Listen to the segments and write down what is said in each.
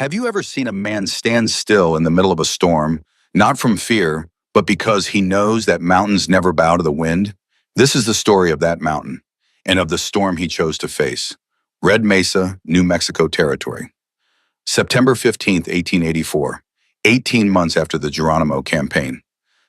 Have you ever seen a man stand still in the middle of a storm, not from fear, but because he knows that mountains never bow to the wind? This is the story of that mountain and of the storm he chose to face. Red Mesa, New Mexico Territory. September 15th, 1884, 18 months after the Geronimo campaign.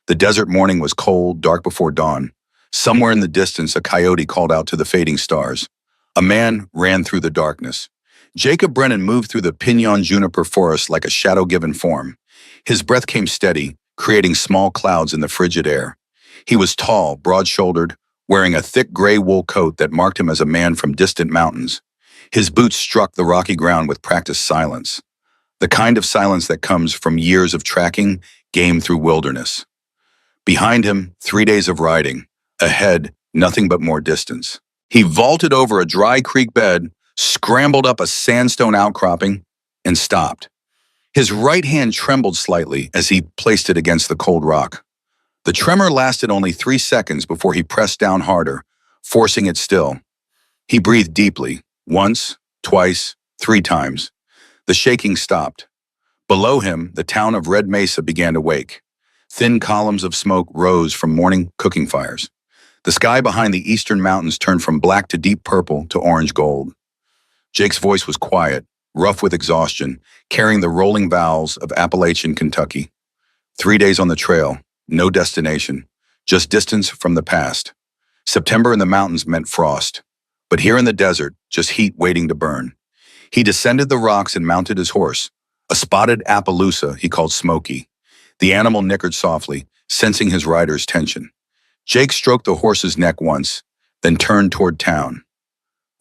The desert morning was cold, dark before dawn. Somewhere in the distance, a coyote called out to the fading stars. A man ran through the darkness. Jacob Brennan moved through the pinyon juniper forest like a shadow-given form. His breath came steady, creating small clouds in the frigid air. He was tall, broad-shouldered, wearing a thick gray wool coat that marked him as a man from distant mountains. His boots struck the rocky ground with practiced silence, the kind of silence that comes from years of tracking game through wilderness. Behind him, 3 days of riding. Ahead, nothing but more distance. He vaulted over a dry creek bed, scrambled up a sandstone outcropping, and stopped. His right hand trembled slightly as he placed it against the cold rock. The tremor lasted only 3 seconds before he pressed down harder, forcing it still. He breathed deeply, once, twice, 3 times. The shaking stopped. Below him, the town of Red Mesa began to wake. Thin columns of smoke rose from morning cooking fires. The sky behind the eastern mountains turned from black to deep purple to orange gold. Jake's voice was quiet, rough with exhaustion, carrying the rolling vowels of Appalachian Kentucky. 3 days on the trail, no destination, just distance from the past. September in the mountains meant frost, but here in the desert, just heat waiting to burn. He descended the rocks and mounted his horse, a spotted Appaloosa he called Smokey. The animal nickered softly, sensing his rider's tension. Jake stroked the horse's neck once, then turned toward town.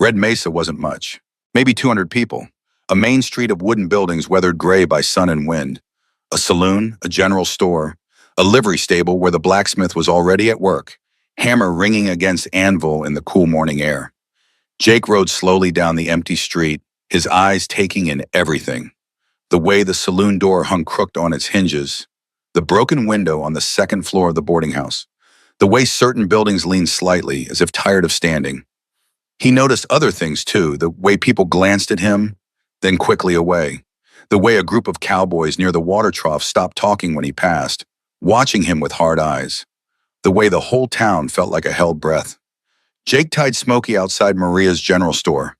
Red Mesa wasn't much, maybe 200 people. A main street of wooden buildings weathered gray by sun and wind. A saloon, a general store, a livery stable where the blacksmith was already at work, hammer ringing against anvil in the cool morning air. Jake rode slowly down the empty street, his eyes taking in everything. The way the saloon door hung crooked on its hinges, the broken window on the second floor of the boarding house, the way certain buildings leaned slightly as if tired of standing. He noticed other things too, the way people glanced at him, then quickly away. The way a group of cowboys near the water trough stopped talking when he passed, watching him with hard eyes. The way the whole town felt like a held breath. Jake tied Smokey outside Maria's general store.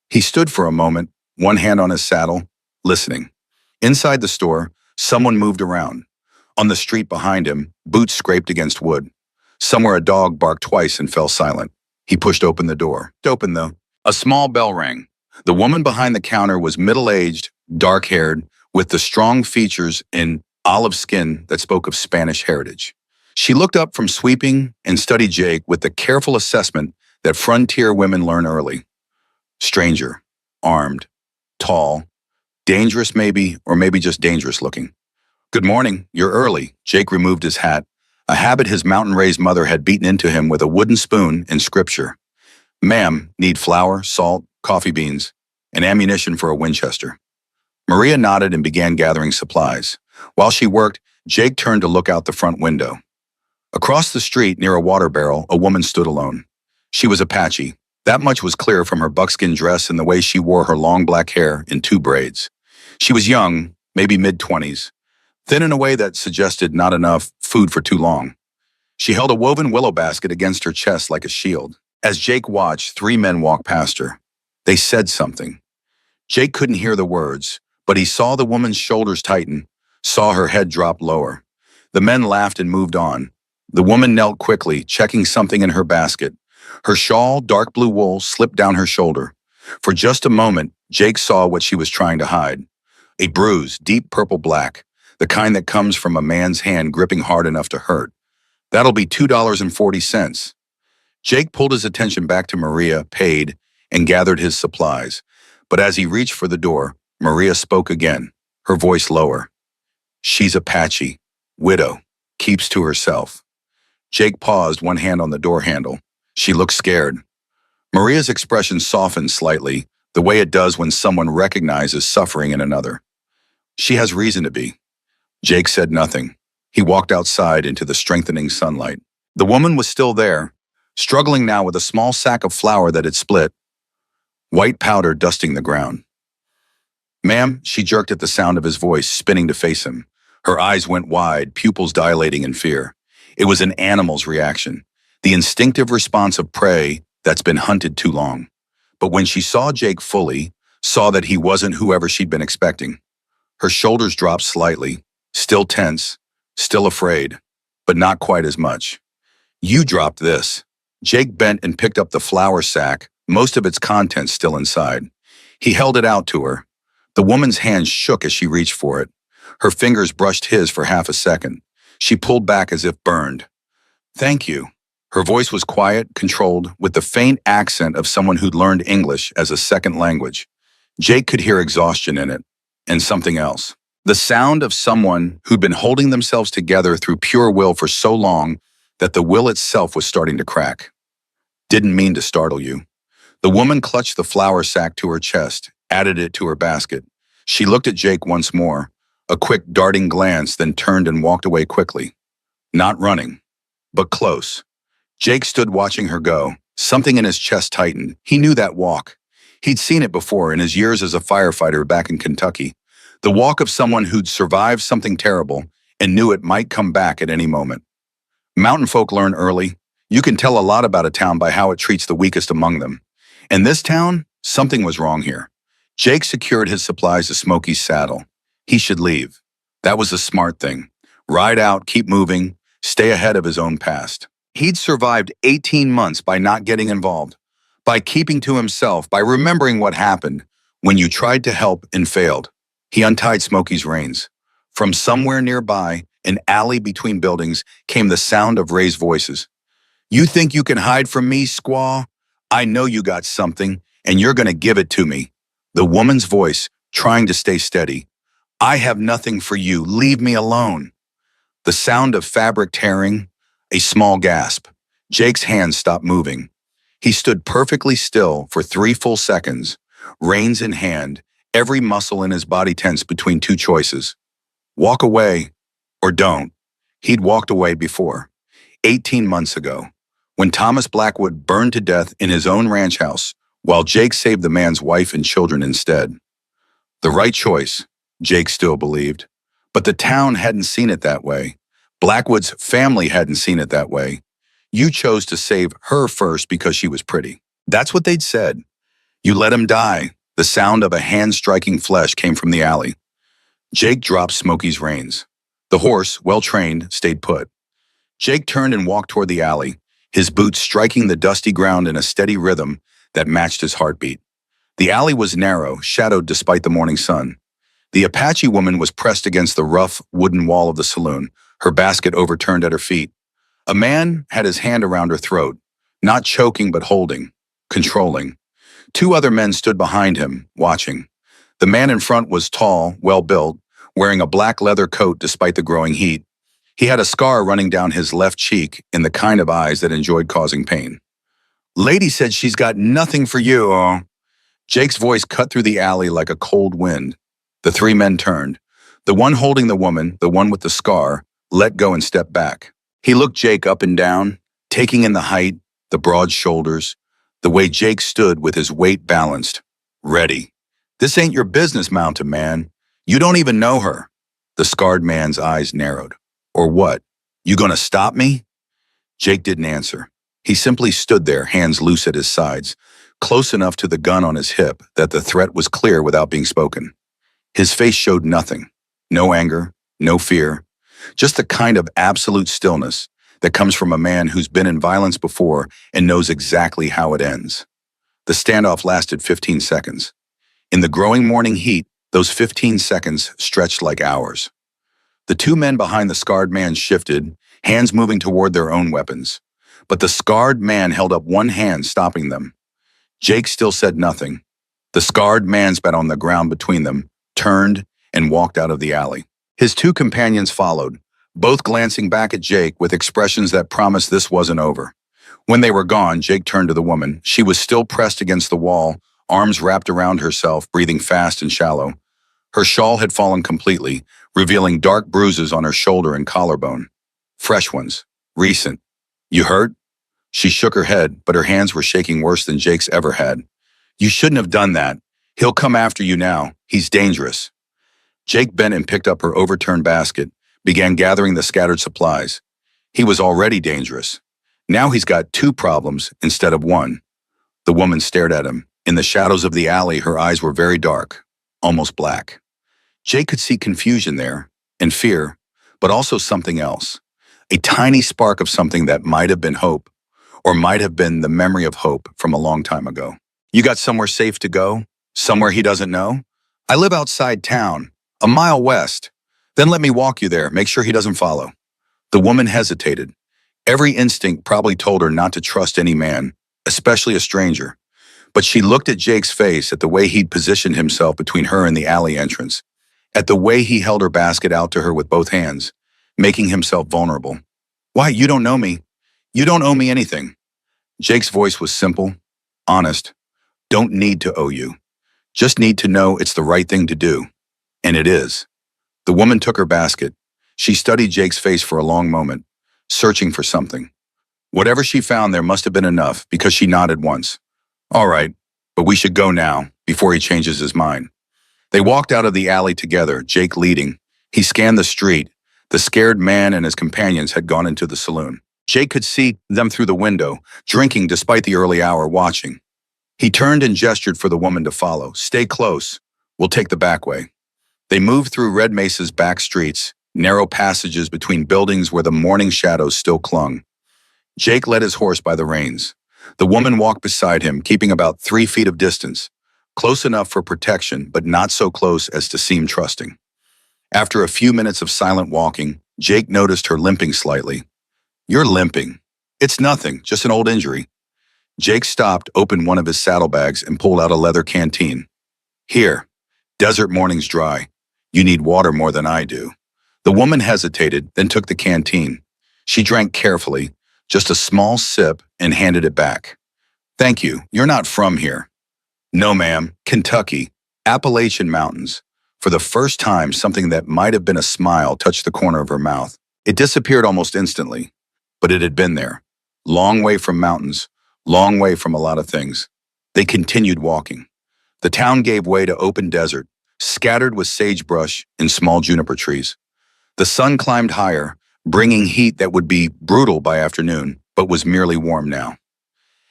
He stood for a moment, one hand on his saddle, listening. Inside the store, someone moved around. On the street behind him, boots scraped against wood. Somewhere a dog barked twice and fell silent. He pushed open the door. Open though. A small bell rang. The woman behind the counter was middle-aged, dark-haired, with the strong features and olive skin that spoke of Spanish heritage. She looked up from sweeping and studied Jake with the careful assessment that frontier women learn early. Stranger, armed, tall, dangerous maybe, or maybe just dangerous looking. Good morning, you're early. Jake removed his hat, a habit his mountain-raised mother had beaten into him with a wooden spoon in scripture. Ma'am, need flour, salt, coffee beans, and ammunition for a Winchester. Maria nodded and began gathering supplies. While she worked, Jake turned to look out the front window. Across the street, near a water barrel, a woman stood alone. She was Apache. That much was clear from her buckskin dress and the way she wore her long black hair in 2 braids. She was young, maybe mid-20s, thin in a way that suggested not enough food for too long. She held a woven willow basket against her chest like a shield. As Jake watched, 3 men walk past her. They said something. Jake couldn't hear the words, but he saw the woman's shoulders tighten, saw her head drop lower. The men laughed and moved on. The woman knelt quickly, checking something in her basket. Her shawl, dark blue wool, slipped down her shoulder. For just a moment, Jake saw what she was trying to hide. A bruise, deep purple-black, the kind that comes from a man's hand gripping hard enough to hurt. That'll be $2.40. Jake pulled his attention back to Maria, paid, and gathered his supplies. But as he reached for the door, Maria spoke again, her voice lower. She's Apache, widow, keeps to herself. Jake paused, one hand on the door handle. She looked scared. Maria's expression softened slightly, the way it does when someone recognizes suffering in another. She has reason to be. Jake said nothing. He walked outside into the strengthening sunlight. The woman was still there, struggling now with a small sack of flour that had split, white powder dusting the ground. Ma'am, she jerked at the sound of his voice, spinning to face him. Her eyes went wide, pupils dilating in fear. It was an animal's reaction, the instinctive response of prey that's been hunted too long. But when she saw Jake fully, saw that he wasn't whoever she'd been expecting, her shoulders dropped slightly, still tense, still afraid, but not quite as much. You dropped this. Jake bent and picked up the flour sack, most of its contents still inside. He held it out to her. The woman's hand shook as she reached for it. Her fingers brushed his for half a second. She pulled back as if burned. Thank you. Her voice was quiet, controlled, with the faint accent of someone who'd learned English as a second language. Jake could hear exhaustion in it, and something else. The sound of someone who'd been holding themselves together through pure will for so long that the will itself was starting to crack. Didn't mean to startle you. The woman clutched the flour sack to her chest, added it to her basket. She looked at Jake once more, a quick darting glance, then turned and walked away quickly. Not running, but close. Jake stood watching her go. Something in his chest tightened. He knew that walk. He'd seen it before in his years as a firefighter back in Kentucky. The walk of someone who'd survived something terrible and knew it might come back at any moment. Mountain folk learn early. You can tell a lot about a town by how it treats the weakest among them. In this town, something was wrong here. Jake secured his supplies to Smokey's saddle. He should leave. That was the smart thing. Ride out, keep moving, stay ahead of his own past. He'd survived 18 months by not getting involved, by keeping to himself, by remembering what happened when you tried to help and failed. He untied Smokey's reins. From somewhere nearby, an alley between buildings, came the sound of raised voices. You think you can hide from me, squaw? I know you got something, and you're gonna give it to me. The woman's voice, trying to stay steady. I have nothing for you. Leave me alone. The sound of fabric tearing, a small gasp. Jake's hands stopped moving. He stood perfectly still for 3 full seconds, reins in hand, every muscle in his body tense between two choices. Walk away or don't. He'd walked away before, 18 months ago, when Thomas Blackwood burned to death in his own ranch house, while Jake saved the man's wife and children instead. The right choice, Jake still believed. But the town hadn't seen it that way. Blackwood's family hadn't seen it that way. You chose to save her first because she was pretty. That's what they'd said. You let him die. The sound of a hand striking flesh came from the alley. Jake dropped Smokey's reins. The horse, well-trained, stayed put. Jake turned and walked toward the alley, his boots striking the dusty ground in a steady rhythm that matched his heartbeat. The alley was narrow, shadowed despite the morning sun. The Apache woman was pressed against the rough wooden wall of the saloon, her basket overturned at her feet. A man had his hand around her throat, not choking but holding, controlling. 2 other men stood behind him, watching. The man in front was tall, well-built, wearing a black leather coat despite the growing heat. He had a scar running down his left cheek in the kind of eyes that enjoyed causing pain. Lady said she's got nothing for you, oh. Jake's voice cut through the alley like a cold wind. The 3 men turned. The one holding the woman, the one with the scar, let go and stepped back. He looked Jake up and down, taking in the height, the broad shoulders, the way Jake stood with his weight balanced. Ready. This ain't your business, mountain man. You don't even know her. The scarred man's eyes narrowed. Or what? You gonna stop me? Jake didn't answer. He simply stood there, hands loose at his sides, close enough to the gun on his hip that the threat was clear without being spoken. His face showed nothing. No anger, no fear, just the kind of absolute stillness that comes from a man who's been in violence before and knows exactly how it ends. The standoff lasted 15 seconds. In the growing morning heat, those 15 seconds stretched like hours. The 2 men behind the scarred man shifted, hands moving toward their own weapons. But the scarred man held up one hand, stopping them. Jake still said nothing. The scarred man spat on the ground between them, turned, and walked out of the alley. His 2 companions followed, both glancing back at Jake with expressions that promised this wasn't over. When they were gone, Jake turned to the woman. She was still pressed against the wall, arms wrapped around herself, breathing fast and shallow. Her shawl had fallen completely, revealing dark bruises on her shoulder and collarbone. Fresh ones. Recent. You hurt? She shook her head, but her hands were shaking worse than Jake's ever had. You shouldn't have done that. He'll come after you now. He's dangerous. Jake bent and picked up her overturned basket, began gathering the scattered supplies. He was already dangerous. Now he's got two problems instead of one. The woman stared at him. In the shadows of the alley, her eyes were very dark, almost black. Jake could see confusion there, and fear, but also something else. A tiny spark of something that might have been hope, or might have been the memory of hope from a long time ago. You got somewhere safe to go? Somewhere he doesn't know? I live outside town, a mile west. Then let me walk you there, make sure he doesn't follow. The woman hesitated. Every instinct probably told her not to trust any man, especially a stranger. But she looked at Jake's face, at the way he'd positioned himself between her and the alley entrance, at the way he held her basket out to her with both hands, making himself vulnerable. Why, you don't know me. You don't owe me anything. Jake's voice was simple, honest. Don't need to owe you. Just need to know it's the right thing to do. And it is. The woman took her basket. She studied Jake's face for a long moment, searching for something. Whatever she found there must have been enough, because she nodded once. All right, but we should go now, before he changes his mind. They walked out of the alley together, Jake leading. He scanned the street. The scared man and his companions had gone into the saloon. Jake could see them through the window, drinking despite the early hour, watching. He turned and gestured for the woman to follow. Stay close. We'll take the back way. They moved through Red Mesa's back streets, narrow passages between buildings where the morning shadows still clung. Jake led his horse by the reins. The woman walked beside him, keeping about 3 feet of distance, close enough for protection, but not so close as to seem trusting. After a few minutes of silent walking, Jake noticed her limping slightly. You're limping. It's nothing, just an old injury. Jake stopped, opened one of his saddlebags, and pulled out a leather canteen. Here, desert morning's dry. You need water more than I do. The woman hesitated, then took the canteen. She drank carefully, just a small sip, and handed it back. Thank you. You're not from here. No, ma'am. Kentucky. Appalachian Mountains. For the first time, something that might have been a smile touched the corner of her mouth. It disappeared almost instantly, but it had been there. Long way from mountains, long way from a lot of things. They continued walking. The town gave way to open desert, scattered with sagebrush and small juniper trees. The sun climbed higher, bringing heat that would be brutal by afternoon, but was merely warm now.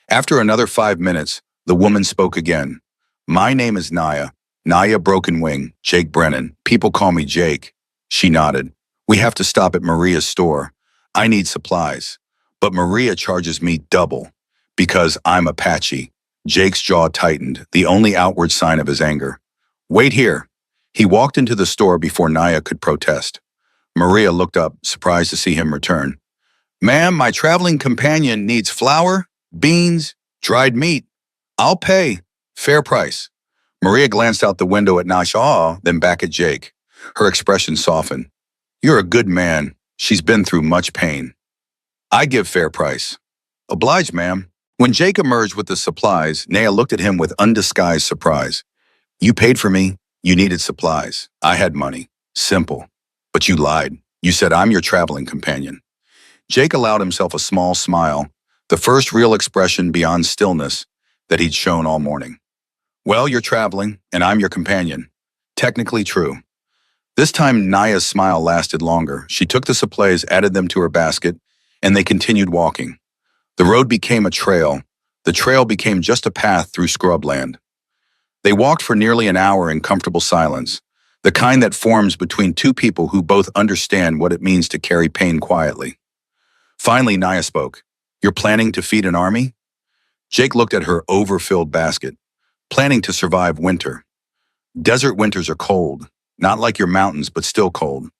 After another 5 minutes, the woman spoke again. My name is Naya Broken Wing, Jake Brennan. People call me Jake. She nodded. We have to stop at Maria's store. I need supplies. But Maria charges me double, because I'm Apache. Jake's jaw tightened, the only outward sign of his anger. Wait here. He walked into the store before Naya could protest. Maria looked up, surprised to see him return. Ma'am, my traveling companion needs flour, beans, dried meat. I'll pay. Fair price. Maria glanced out the window at Nasha, then back at Jake. Her expression softened. You're a good man. She's been through much pain. I give fair price. Obliged, ma'am. When Jake emerged with the supplies, Naya looked at him with undisguised surprise. You paid for me. You needed supplies. I had money. Simple. But you lied. You said I'm your traveling companion. Jake allowed himself a small smile, the first real expression beyond stillness that he'd shown all morning. Well, you're traveling, and I'm your companion. Technically true. This time, Naya's smile lasted longer. She took the supplies, added them to her basket, and they continued walking. The road became a trail. The trail became just a path through scrubland. They walked for nearly an hour in comfortable silence, the kind that forms between two people who both understand what it means to carry pain quietly. Finally, Naya spoke. You're planning to feed an army? Jake looked at her overfilled basket. Planning to survive winter. Desert winters are cold, not like your mountains, but still cold.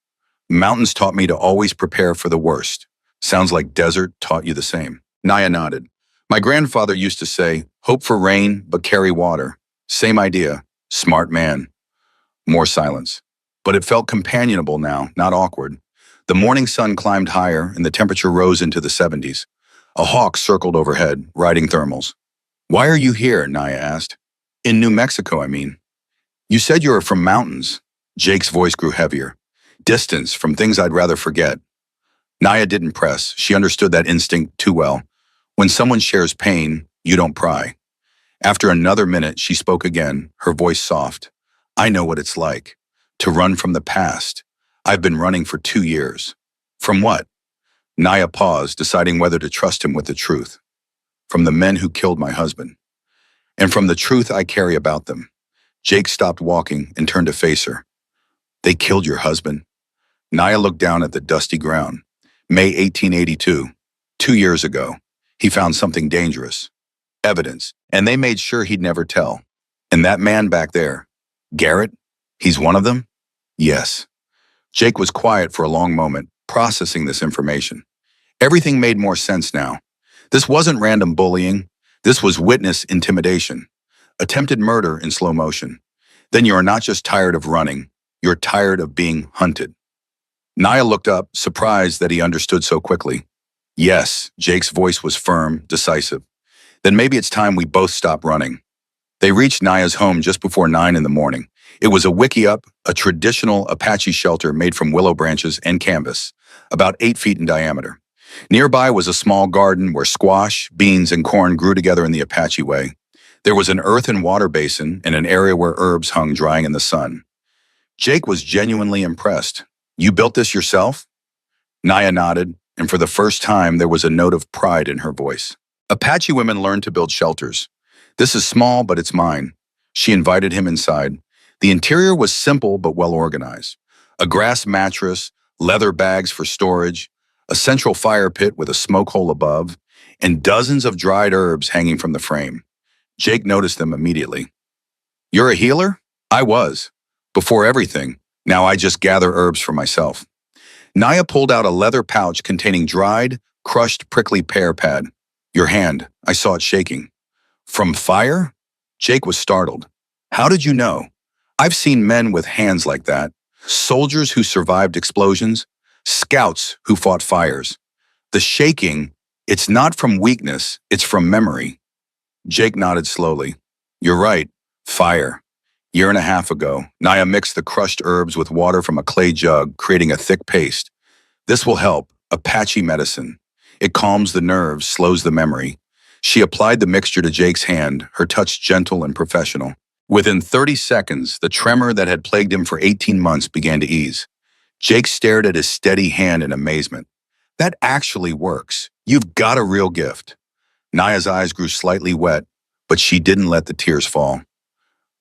Mountains taught me to always prepare for the worst. Sounds like desert taught you the same. Naya nodded. My grandfather used to say, hope for rain, but carry water. Same idea. Smart man. More silence. But it felt companionable now, not awkward. The morning sun climbed higher and the temperature rose into the 70s. A hawk circled overhead, riding thermals. Why are you here? Naya asked. In New Mexico, I mean. You said you were from mountains. Jake's voice grew heavier. Distance from things I'd rather forget. Naya didn't press. She understood that instinct too well. When someone shares pain, you don't pry. After another minute, she spoke again, her voice soft. I know what it's like. To run from the past. I've been running for 2 years. From what? Naya paused, deciding whether to trust him with the truth. From the men who killed my husband. And from the truth I carry about them. Jake stopped walking and turned to face her. They killed your husband? Naya looked down at the dusty ground. May 1882. 2 years ago. He found something dangerous. Evidence. And they made sure he'd never tell. And that man back there, Garrett, he's one of them? Yes. Jake was quiet for a long moment, processing this information. Everything made more sense now. This wasn't random bullying. This was witness intimidation. Attempted murder in slow motion. Then you are not just tired of running, you're tired of being hunted. Naya looked up, surprised that he understood so quickly. Yes, Jake's voice was firm, decisive. Then maybe it's time we both stop running. They reached Naya's home just before 9 in the morning. It was a wickiup, a traditional Apache shelter made from willow branches and canvas, about 8 feet in diameter. Nearby was a small garden where squash, beans, and corn grew together in the Apache way. There was an earth and water basin and an area where herbs hung drying in the sun. Jake was genuinely impressed. You built this yourself? Naya nodded, and for the first time there was a note of pride in her voice. Apache women learned to build shelters. This is small, but it's mine. She invited him inside. The interior was simple but well organized. A grass mattress, leather bags for storage, a central fire pit with a smoke hole above, and dozens of dried herbs hanging from the frame. Jake noticed them immediately. You're a healer? I was. Before everything. Now I just gather herbs for myself. Naya pulled out a leather pouch containing dried, crushed prickly pear pad. Your hand. I saw it shaking. From fire? Jake was startled. How did you know? I've seen men with hands like that. Soldiers who survived explosions. Scouts who fought fires. The shaking, it's not from weakness, it's from memory. Jake nodded slowly. You're right. Fire. Year and a half ago, Naya mixed the crushed herbs with water from a clay jug, creating a thick paste. This will help. Apache medicine. It calms the nerves, slows the memory. She applied the mixture to Jake's hand, her touch gentle and professional. Within 30 seconds, the tremor that had plagued him for 18 months began to ease. Jake stared at his steady hand in amazement. That actually works. You've got a real gift. Naya's eyes grew slightly wet, but she didn't let the tears fall.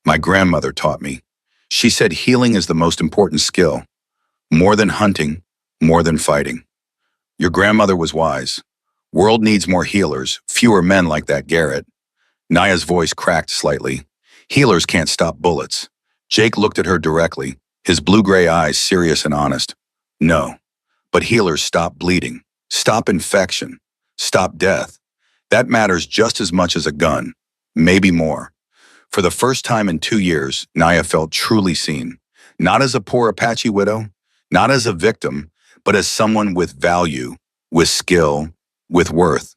My grandmother taught me. She said healing is the most important skill. More than hunting, more than fighting. Your grandmother was wise. World needs more healers, fewer men like that Garrett. Naya's voice cracked slightly. Healers can't stop bullets. Jake looked at her directly, his blue-gray eyes serious and honest. No, but healers stop bleeding, stop infection, stop death. That matters just as much as a gun, maybe more. For the first time in 2 years, Naya felt truly seen. Not as a poor Apache widow, not as a victim, but as someone with value, with skill, with worth.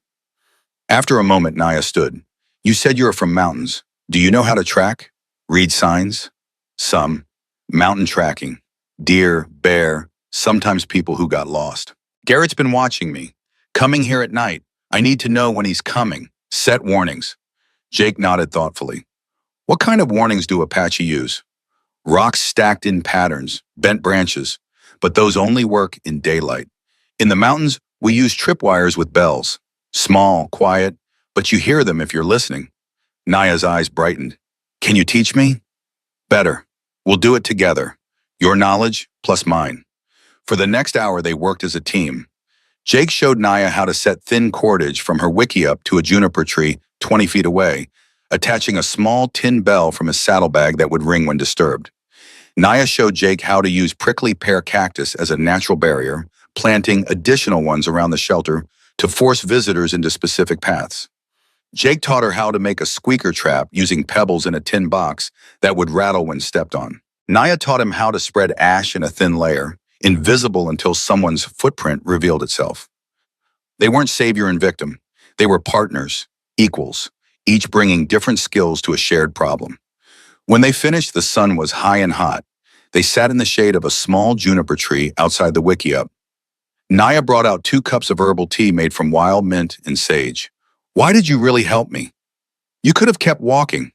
After a moment, Naya stood. You said you're from mountains. Do you know how to track? Read signs? Some. Mountain tracking. Deer, bear, sometimes people who got lost. Garrett's been watching me. Coming here at night. I need to know when he's coming. Set warnings. Jake nodded thoughtfully. What kind of warnings do Apache use? Rocks stacked in patterns, bent branches, but those only work in daylight. In the mountains, we use tripwires with bells. Small, quiet, but you hear them if you're listening. Naya's eyes brightened. Can you teach me? Better. We'll do it together. Your knowledge plus mine. For the next hour, they worked as a team. Jake showed Naya how to set thin cordage from her wickiup to a juniper tree 20 feet away, attaching a small tin bell from his saddlebag that would ring when disturbed. Naya showed Jake how to use prickly pear cactus as a natural barrier, planting additional ones around the shelter to force visitors into specific paths. Jake taught her how to make a squeaker trap using pebbles in a tin box that would rattle when stepped on. Naya taught him how to spread ash in a thin layer, invisible until someone's footprint revealed itself. They weren't savior and victim. They were partners, equals, each bringing different skills to a shared problem. When they finished, the sun was high and hot. They sat in the shade of a small juniper tree outside the wickiup. Naya brought out 2 cups of herbal tea made from wild mint and sage. Why did you really help me? You could have kept walking.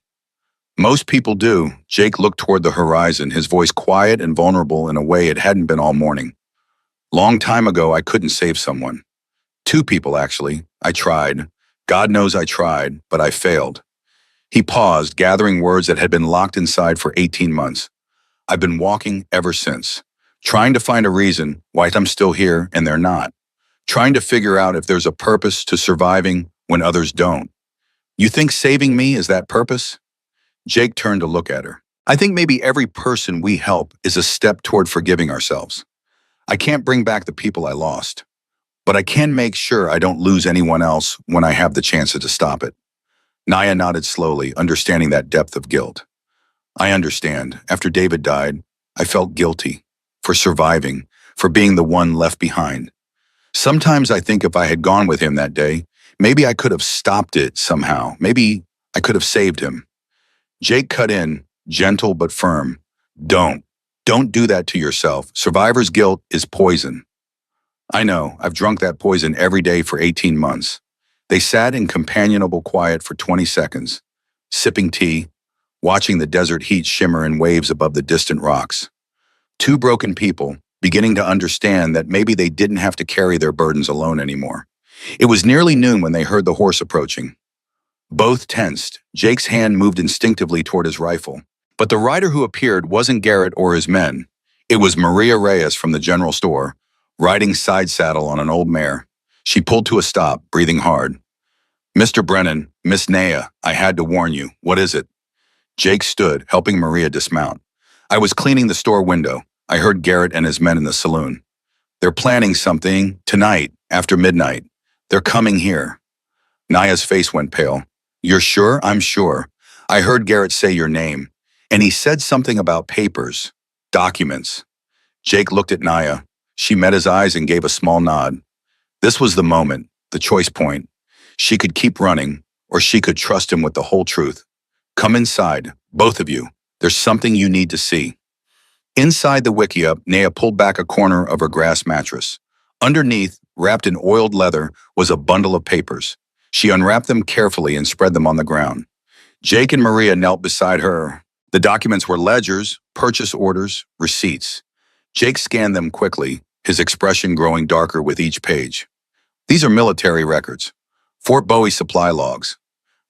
Most people do. Jake looked toward the horizon, his voice quiet and vulnerable in a way it hadn't been all morning. Long time ago, I couldn't save someone. Two people, actually. I tried. God knows I tried, but I failed. He paused, gathering words that had been locked inside for 18 months. I've been walking ever since, trying to find a reason why I'm still here and they're not, trying to figure out if there's a purpose to surviving when others don't. You think saving me is that purpose? Jake turned to look at her. I think maybe every person we help is a step toward forgiving ourselves. I can't bring back the people I lost, but I can make sure I don't lose anyone else when I have the chance to stop it. Naya nodded slowly, understanding that depth of guilt. I understand. After David died, I felt guilty for surviving, for being the one left behind. Sometimes I think if I had gone with him that day, maybe I could have stopped it somehow. Maybe I could have saved him. Jake cut in, gentle but firm. Don't. Don't do that to yourself. Survivor's guilt is poison. I know. I've drunk that poison every day for 18 months. They sat in companionable quiet for 20 seconds, sipping tea, watching the desert heat shimmer in waves above the distant rocks. Two broken people, beginning to understand that maybe they didn't have to carry their burdens alone anymore. It was nearly noon when they heard the horse approaching. Both tensed. Jake's hand moved instinctively toward his rifle. But the rider who appeared wasn't Garrett or his men. It was Maria Reyes from the general store, riding side saddle on an old mare. She pulled to a stop, breathing hard. Mr. Brennan, Miss Naya, I had to warn you. What is it? Jake stood, helping Maria dismount. I was cleaning the store window. I heard Garrett and his men in the saloon. They're planning something tonight, after midnight. They're coming here. Naya's face went pale. You're sure? I'm sure. I heard Garrett say your name, and he said something about papers, documents. Jake looked at Naya. She met his eyes and gave a small nod. This was the moment, the choice point. She could keep running, or she could trust him with the whole truth. Come inside, both of you. There's something you need to see. Inside the wickiup, Naya pulled back a corner of her grass mattress. Underneath, wrapped in oiled leather, was a bundle of papers. She unwrapped them carefully and spread them on the ground. Jake and Maria knelt beside her. The documents were ledgers, purchase orders, receipts. Jake scanned them quickly, his expression growing darker with each page. These are military records. Fort Bowie supply logs.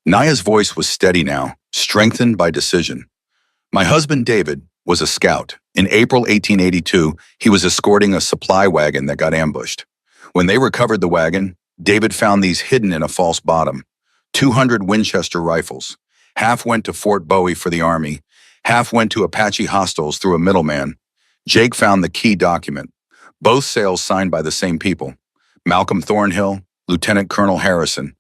Naya's voice was steady now, strengthened by decision. My husband, David, was a scout. In April 1882, he was escorting a supply wagon that got ambushed. When they recovered the wagon, David found these hidden in a false bottom. 200 Winchester rifles. Half went to Fort Bowie for the Army. Half went to Apache hostiles through a middleman. Jake found the key document. Both sales signed by the same people. Malcolm Thornhill, Lieutenant Colonel Harrison.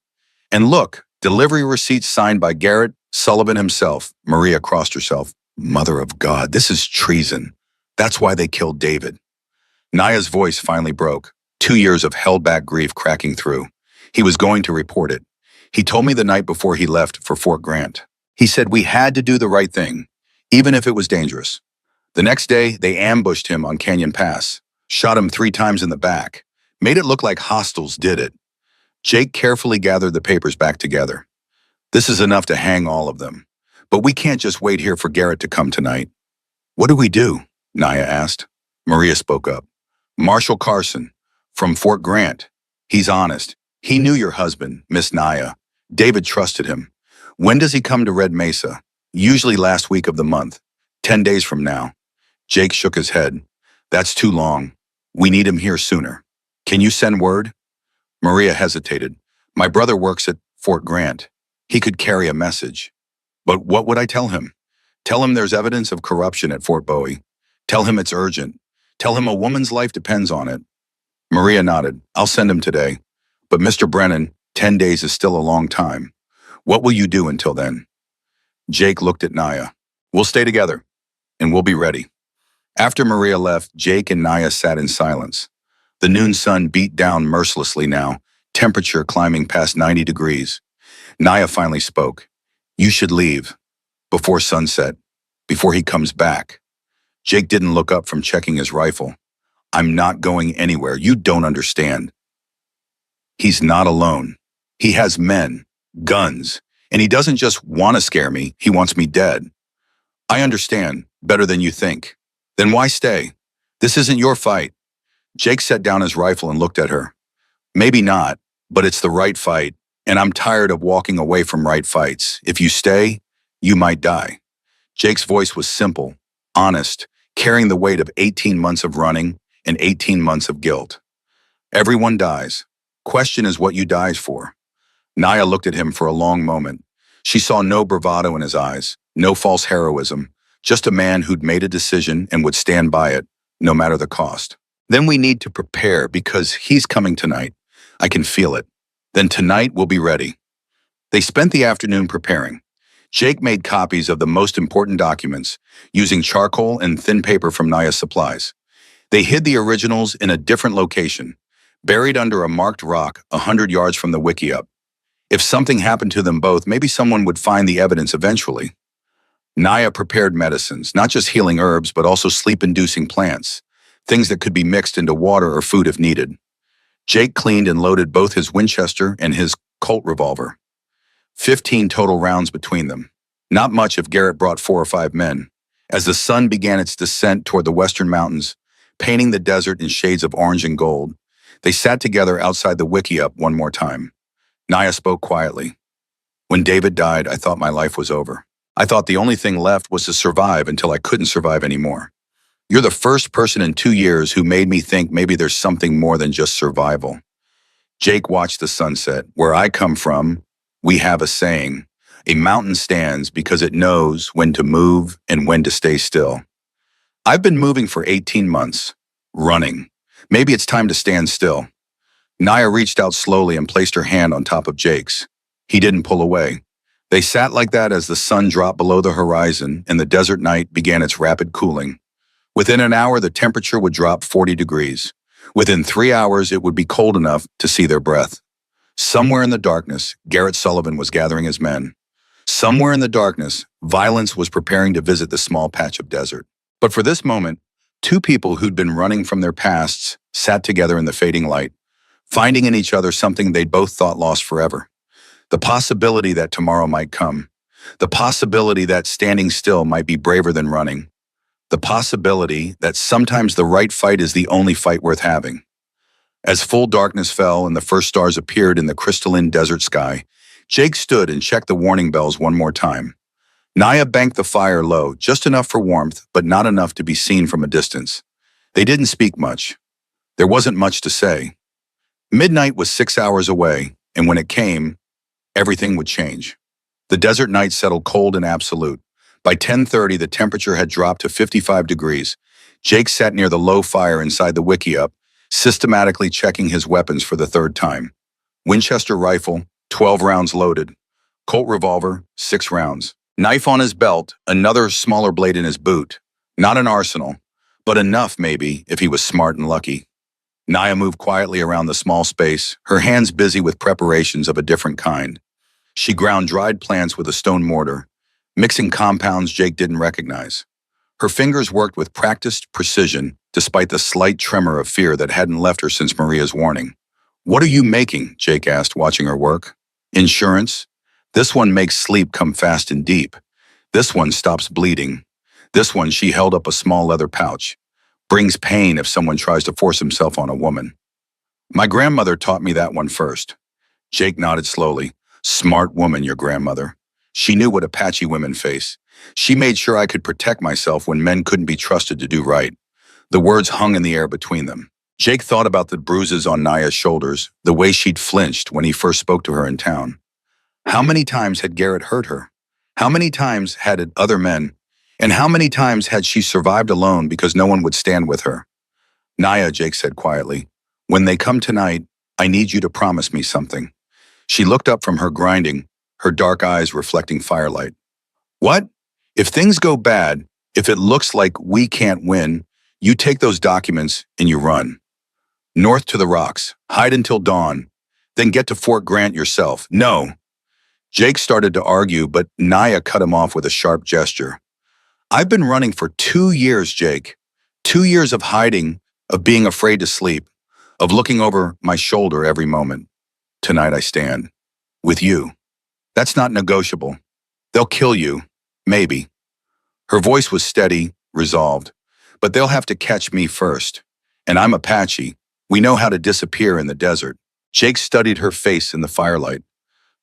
And look, delivery receipts signed by Garrett Sullivan himself. Maria crossed herself. Mother of God, this is treason. That's why they killed David. Naya's voice finally broke. 2 years of held-back grief cracking through. He was going to report it. He told me the night before he left for Fort Grant. He said we had to do the right thing, even if it was dangerous. The next day, they ambushed him on Canyon Pass, shot him 3 times in the back, made it look like hostiles did it. Jake carefully gathered the papers back together. This is enough to hang all of them. But we can't just wait here for Garrett to come tonight. What do we do? Naya asked. Maria spoke up. Marshal Carson, from Fort Grant. He's honest. He knew your husband, Miss Naya. David trusted him. When does he come to Red Mesa? Usually last week of the month. 10 days from now. Jake shook his head. That's too long. We need him here sooner. Can you send word? Maria hesitated. My brother works at Fort Grant. He could carry a message. But what would I tell him? Tell him there's evidence of corruption at Fort Bowie. Tell him it's urgent. Tell him a woman's life depends on it. Maria nodded. I'll send him today. But Mr. Brennan, 10 days is still a long time. What will you do until then? Jake looked at Naya. We'll stay together, and we'll be ready. After Maria left, Jake and Naya sat in silence. The noon sun beat down mercilessly now, temperature climbing past 90 degrees. Naya finally spoke. You should leave. Before sunset. Before he comes back. Jake didn't look up from checking his rifle. I'm not going anywhere. You don't understand. He's not alone. He has men, guns, And he doesn't just want to scare me, he wants me dead. I understand, better than you think. Then why stay? This isn't your fight. Jake set down his rifle and looked at her. Maybe not, but it's the right fight, and I'm tired of walking away from right fights. If you stay, you might die. Jake's voice was simple, honest, carrying the weight of 18 months of running and 18 months of guilt. Everyone dies. Question is what you dies for. Naya looked at him for a long moment. She saw no bravado in his eyes, no false heroism, just a man who'd made a decision and would stand by it, no matter the cost. Then we need to prepare because he's coming tonight. I can feel it. Then tonight we'll be ready. They spent the afternoon preparing. Jake made copies of the most important documents, using charcoal and thin paper from Naya's supplies. They hid the originals in a different location, buried under a marked rock 100 yards from the wiki-up. If something happened to them both, maybe someone would find the evidence eventually. Naya prepared medicines, not just healing herbs, but also sleep-inducing plants, things that could be mixed into water or food if needed. Jake cleaned and loaded both his Winchester and his Colt revolver. 15 total rounds between them. Not much if Garrett brought 4 or 5 men. As the sun began its descent toward the western mountains, painting the desert in shades of orange and gold, they sat together outside the wiki-up one more time. Naya spoke quietly. When David died, I thought my life was over. I thought the only thing left was to survive until I couldn't survive anymore. You're the first person in 2 years who made me think maybe there's something more than just survival. Jake watched the sunset. Where I come from, we have a saying, a mountain stands because it knows when to move and when to stay still. I've been moving for 18 months, running. Maybe it's time to stand still. Naya reached out slowly and placed her hand on top of Jake's. He didn't pull away. They sat like that as the sun dropped below the horizon and the desert night began its rapid cooling. Within an hour, the temperature would drop 40 degrees. Within 3 hours, it would be cold enough to see their breath. Somewhere in the darkness, Garrett Sullivan was gathering his men. Somewhere in the darkness, violence was preparing to visit the small patch of desert. But for this moment, 2 people who'd been running from their pasts sat together in the fading light, finding in each other something they'd both thought lost forever. The possibility that tomorrow might come. The possibility that standing still might be braver than running. The possibility that sometimes the right fight is the only fight worth having. As full darkness fell and the first stars appeared in the crystalline desert sky, Jake stood and checked the warning bells one more time. Naya banked the fire low, just enough for warmth, but not enough to be seen from a distance. They didn't speak much. There wasn't much to say. Midnight was 6 hours away, and when it came, everything would change. The desert night settled cold and absolute. By 10:30, the temperature had dropped to 55 degrees. Jake sat near the low fire inside the wiki-up, systematically checking his weapons for the 3rd time. Winchester rifle, 12 rounds loaded. Colt revolver, 6 rounds. Knife on his belt, another smaller blade in his boot. Not an arsenal, but enough maybe if he was smart and lucky. Naya moved quietly around the small space, her hands busy with preparations of a different kind. She ground dried plants with a stone mortar, mixing compounds Jake didn't recognize. Her fingers worked with practiced precision, despite the slight tremor of fear that hadn't left her since Maria's warning. "What are you making?" Jake asked, watching her work. "Insurance. This one makes sleep come fast and deep. This one stops bleeding. This one," she held up a small leather pouch, "brings pain if someone tries to force himself on a woman. My grandmother taught me that one first." Jake nodded slowly. "Smart woman, your grandmother. She knew what Apache women face. She made sure I could protect myself when men couldn't be trusted to do right." The words hung in the air between them. Jake thought about the bruises on Naya's shoulders, the way she'd flinched when he first spoke to her in town. How many times had Garrett hurt her? How many times had it other men? And how many times had she survived alone because no one would stand with her? "Naya," Jake said quietly, "when they come tonight, I need you to promise me something." She looked up from her grinding, her dark eyes reflecting firelight. "What? If things go bad, if it looks like we can't win, you take those documents and you run. North to the rocks, hide until dawn, then get to Fort Grant yourself." "No." Jake started to argue, but Naya cut him off with a sharp gesture. "I've been running for 2 years, Jake. 2 years of hiding, of being afraid to sleep, of looking over my shoulder every moment. Tonight I stand. With you." That's not negotiable. They'll kill you. Maybe. Her voice was steady, resolved. But they'll have to catch me first. And I'm Apache. We know how to disappear in the desert. Jake studied her face in the firelight.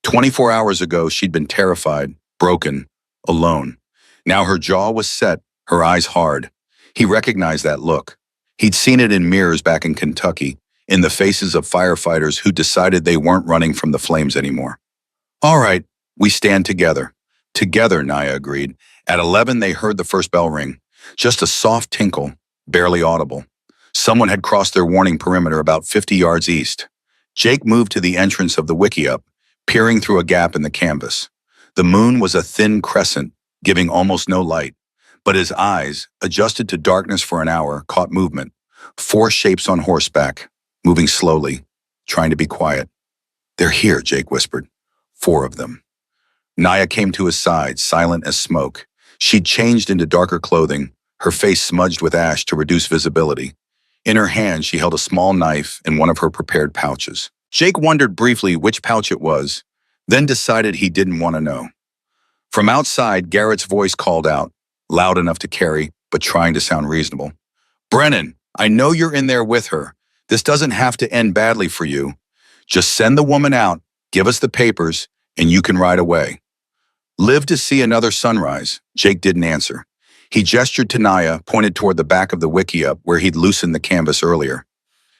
24 hours ago, she'd been terrified, broken, alone. Now her jaw was set, her eyes hard. He recognized that look. He'd seen it in mirrors back in Kentucky, in the faces of firefighters who decided they weren't running from the flames anymore. All right, we stand together. Together, Naya agreed. At 11, they heard the first bell ring. Just a soft tinkle, barely audible. Someone had crossed their warning perimeter about 50 yards east. Jake moved to the entrance of the wickiup, peering through a gap in the canvas. The moon was a thin crescent, giving almost no light. But his eyes, adjusted to darkness for an hour, caught movement. 4 shapes on horseback, moving slowly, trying to be quiet. They're here, Jake whispered. 4 of them. Naya came to his side, silent as smoke. She'd changed into darker clothing, her face smudged with ash to reduce visibility. In her hand, she held a small knife in one of her prepared pouches. Jake wondered briefly which pouch it was, then decided he didn't want to know. From outside, Garrett's voice called out, loud enough to carry, but trying to sound reasonable. Brennan, I know you're in there with her. This doesn't have to end badly for you. Just send the woman out, give us the papers, and you can ride away. Live to see another sunrise. Jake didn't answer. He gestured to Naya, pointed toward the back of the wickiup where he'd loosened the canvas earlier.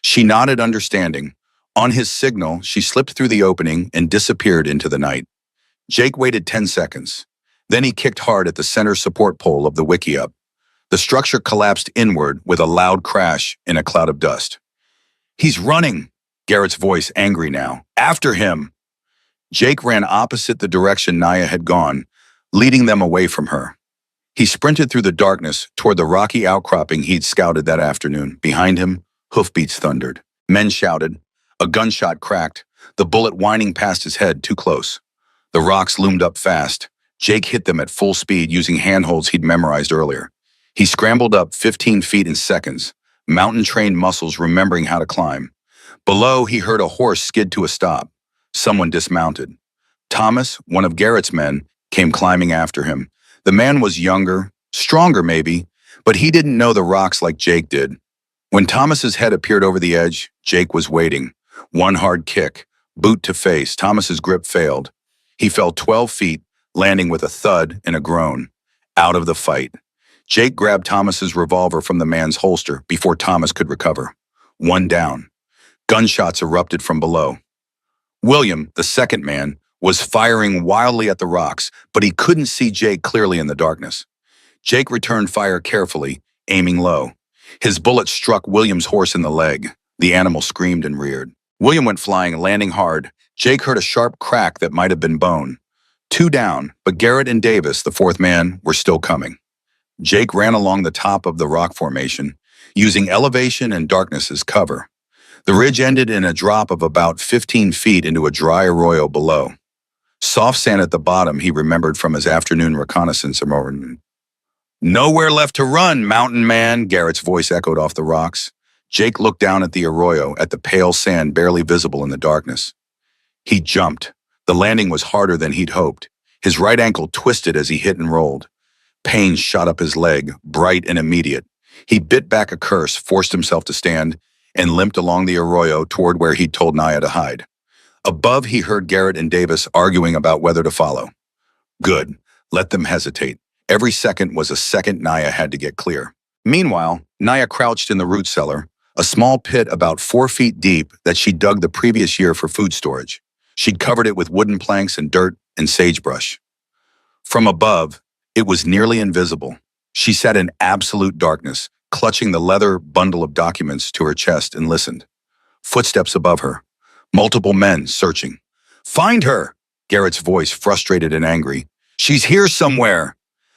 She nodded, understanding. On his signal, she slipped through the opening and disappeared into the night. Jake waited 10 seconds. Then he kicked hard at the center support pole of the wickiup. The structure collapsed inward with a loud crash in a cloud of dust. He's running, Garrett's voice angry now. After him! Jake ran opposite the direction Naya had gone, leading them away from her. He sprinted through the darkness toward the rocky outcropping he'd scouted that afternoon. Behind him, hoofbeats thundered. Men shouted. A gunshot cracked, the bullet whining past his head too close. The rocks loomed up fast. Jake hit them at full speed using handholds he'd memorized earlier. He scrambled up 15 feet in seconds, mountain-trained muscles remembering how to climb. Below, he heard a horse skid to a stop. Someone dismounted. Thomas, one of Garrett's men, came climbing after him. The man was younger, stronger maybe, but he didn't know the rocks like Jake did. When Thomas's head appeared over the edge, Jake was waiting. One hard kick, boot to face, Thomas's grip failed. He fell 12 feet, landing with a thud and a groan. Out of the fight. Jake grabbed Thomas's revolver from the man's holster before Thomas could recover. One down. Gunshots erupted from below. William, the second man, was firing wildly at the rocks, but he couldn't see Jake clearly in the darkness. Jake returned fire carefully, aiming low. His bullet struck William's horse in the leg. The animal screamed and reared. William went flying, landing hard. Jake heard a sharp crack that might have been bone. 2 down, but Garrett and Davis, the 4th man, were still coming. Jake ran along the top of the rock formation, using elevation and darkness as cover. The ridge ended in a drop of about 15 feet into a dry arroyo below. Soft sand at the bottom he remembered from his afternoon reconnaissance. Nowhere left to run, mountain man, Garrett's voice echoed off the rocks. Jake looked down at the arroyo, at the pale sand barely visible in the darkness. He jumped. The landing was harder than he'd hoped. His right ankle twisted as he hit and rolled. Pain shot up his leg, bright and immediate. He bit back a curse, forced himself to stand, and limped along the arroyo toward where he'd told Naya to hide. Above, he heard Garrett and Davis arguing about whether to follow. Good. Let them hesitate. Every second was a second Naya had to get clear. Meanwhile, Naya crouched in the root cellar, a small pit about 4 feet deep that she'd dug the previous year for food storage. She'd covered it with wooden planks and dirt and sagebrush. From above, it was nearly invisible. She sat in absolute darkness, clutching the leather bundle of documents to her chest and listened. Footsteps above her. Multiple men searching. Find her! Garrett's voice, frustrated and angry. She's here somewhere!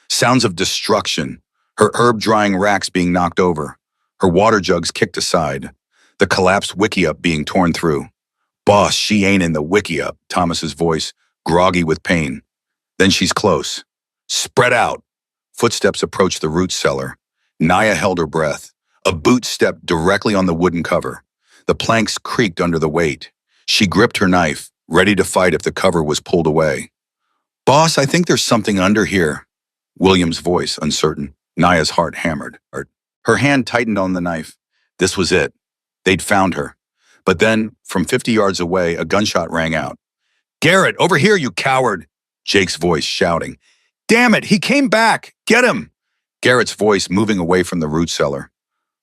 Sounds of destruction. Her herb-drying racks being knocked over. Her water jugs kicked aside. The collapsed wickiup being torn through. Boss, she ain't in the wickiup, Thomas's voice, groggy with pain. Then she's close. Spread out. Footsteps approached the root cellar. Naya held her breath. A boot stepped directly on the wooden cover. The planks creaked under the weight. She gripped her knife, ready to fight if the cover was pulled away. Boss, I think there's something under here. William's voice uncertain. Naya's heart hammered. Her hand tightened on the knife. This was it. They'd found her. But then, from 50 yards away, a gunshot rang out. Garrett, over here, you coward! Jake's voice shouting. Damn it, he came back! Get him! Garrett's voice moving away from the root cellar.